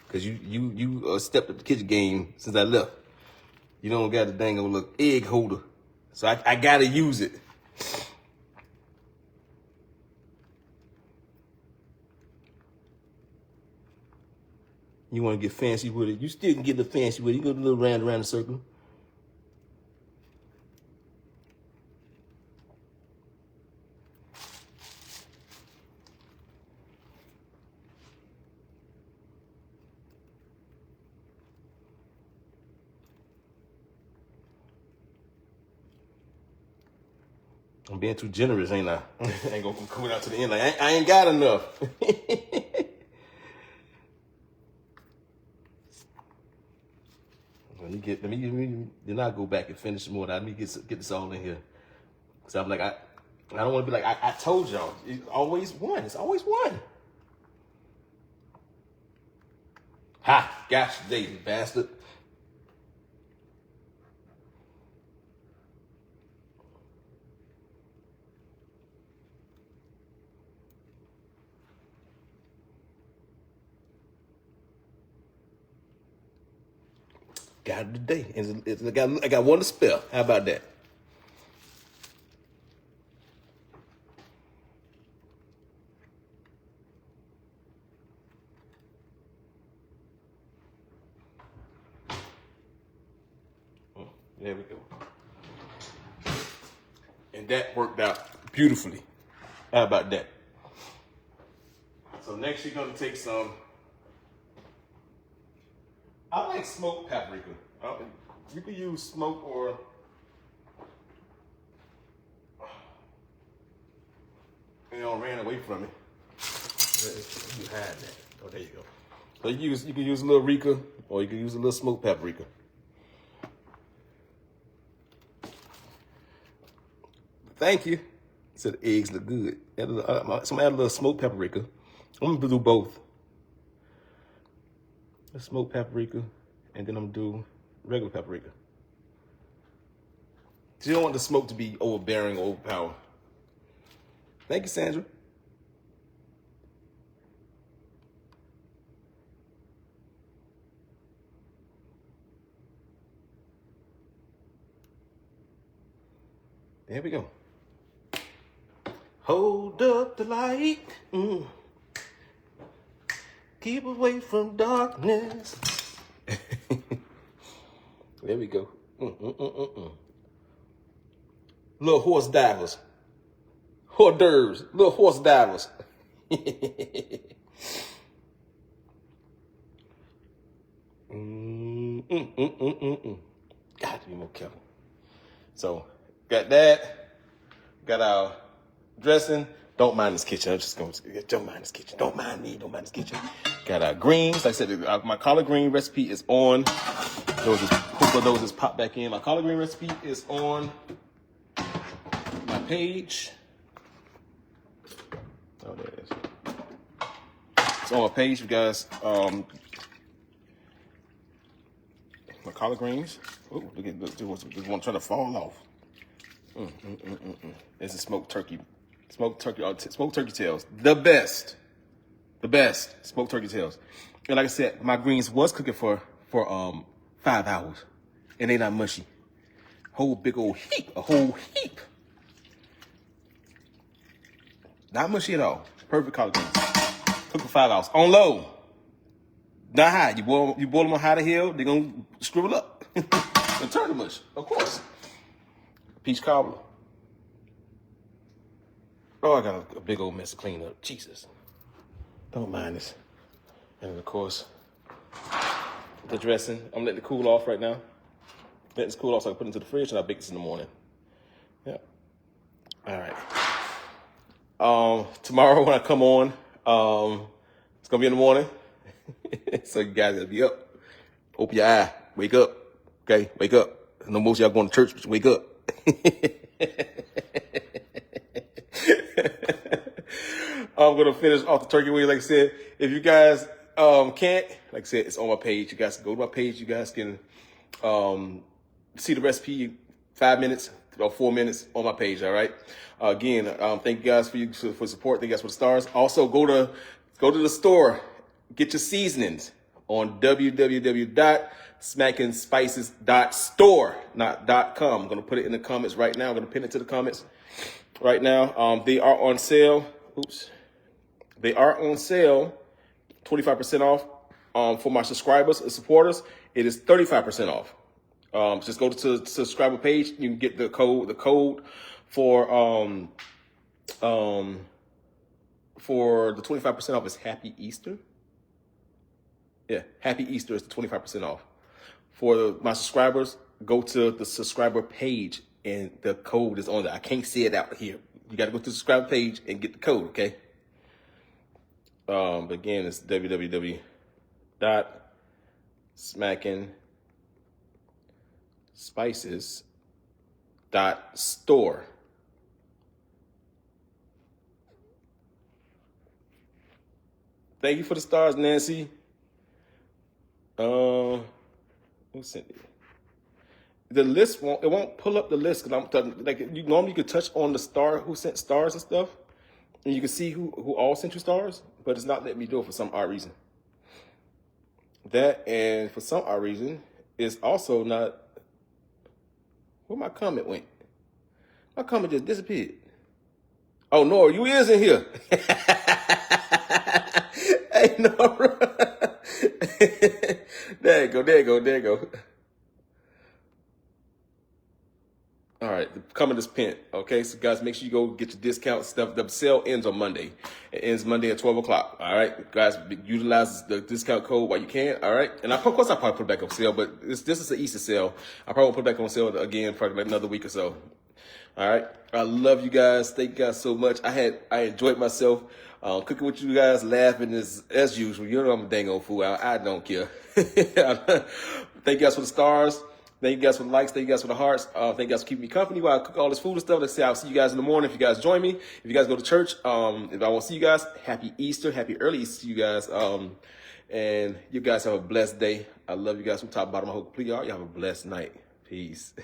Cause you stepped up the kitchen game since I left. You don't got the dang old little egg holder. So I gotta use it. You want to get fancy with it, you still can get the fancy with it. You go a little round around the circle. I'm being too generous, ain't I? I ain't gonna come out to the end like I ain't got enough. Let me then I go back and finish more. Let me get this all in here. Cause I'm like I don't want to be like I told y'all. It's always one. It's always one. Ha! Gotcha, David, bastard. Got it today. I got one to spare. How about that? There we go. And that worked out beautifully. How about that? So next you're gonna take some. I like smoked paprika. You can use smoked or ran away from it. You had that. Oh, there you go. So you can use a little Rica or you can use a little smoked paprika. Thank you. So the eggs look good. So I'm gonna add a little smoked paprika. I'm gonna do both. A smoked paprika, and then I'm gonna do regular paprika. So you don't want the smoke to be overbearing or overpowering. Thank you, Sandra. There we go. Hold up the light. Keep away from darkness. There we go. Little horse divers. Hors d'oeuvres. Little horse divers. Got to be more careful. So, got that. Got our dressing. Don't mind this kitchen. I'm just going to, don't mind this kitchen. Don't mind me. Don't mind this kitchen. Got our greens. Like I said, my collard green recipe is on. Those just pop back in. My collard green recipe is on my page. Oh, there it is. It's on my page, you guys. My collard greens. Oh, look at this one trying to fall off. This is smoked turkey. Smoked turkey tails. The best smoked turkey tails. And like I said, my greens was cooking for 5 hours, and they not mushy. A whole heap. Not mushy at all. Perfect collard greens. Cook for 5 hours on low. Not high. You boil them on high to hill, they're gonna shrivel up and turn to mush. Of course. Peach cobbler. Oh, I got a big old mess to clean up. Jesus. Don't mind this. And of course, the dressing. I'm letting it cool off right now. Let this cool off so I can put it into the fridge and I'll bake this in the morning. Yeah. All right. Tomorrow when I come on, it's gonna be in the morning. So you guys gotta be up. Open your eye. Wake up. Okay? Wake up. I know most of y'all going to church, but wake up. I'm gonna finish off the turkey wing. Like I said, if you guys can't, like I said, it's on my page. You guys can go to my page. You guys can see the recipe 5 minutes or 4 minutes on my page. All right. Again, thank you guys for support. Thank you guys for the stars. Also, go to Go to the store, get your seasonings on www.smackingspices.store, not .com. I'm going to put it in the comments right now. I'm going to pin it to the comments right now. They are on sale. Oops. They are on sale, 25% off. For my subscribers and supporters, it is 35% off. Just go to the subscriber page. You can get the code. The code for the 25% off is Happy Easter. Yeah, Happy Easter is the 25% off. For my subscribers, go to the subscriber page and the code is on there. I can't see it out here. You got to go to the subscriber page and get the code, okay? Again, it's www.smackingspices.store. Thank you for the stars, Nancy. Who sent it? The list won't pull up the list because I'm like you normally could touch on the star who sent stars and stuff, and you can see who all sent you stars, but it's not letting me do it for some odd reason. That, and for some odd reason, it's also not where my comment went. My comment just disappeared. Oh, Nora, you is in here. Hey, Nora. There you go. All right, the comment is pinned. Okay, so guys, make sure you go get your discount stuff. The sale ends on Monday. It ends Monday at 12 o'clock. All right, guys, utilize the discount code while you can. All right, and of course, I'll probably put it back on sale, but this is an Easter sale. I probably won't put it back on sale again for like another week or so. All right, I love you guys. Thank you guys so much. I enjoyed myself. Cooking with you guys, laughing as usual. You know I'm a dang old fool. I don't care. Thank you guys for the stars. Thank you guys for the likes. Thank you guys for the hearts. Thank you guys for keeping me company while I cook all this food and stuff. Let's say I'll see you guys in the morning if you guys join me. If you guys go to church, if I won't see you guys, happy Easter, happy early Easter to you guys. And you guys have a blessed day. I love you guys from top to bottom. I hope you all have a blessed night. Peace.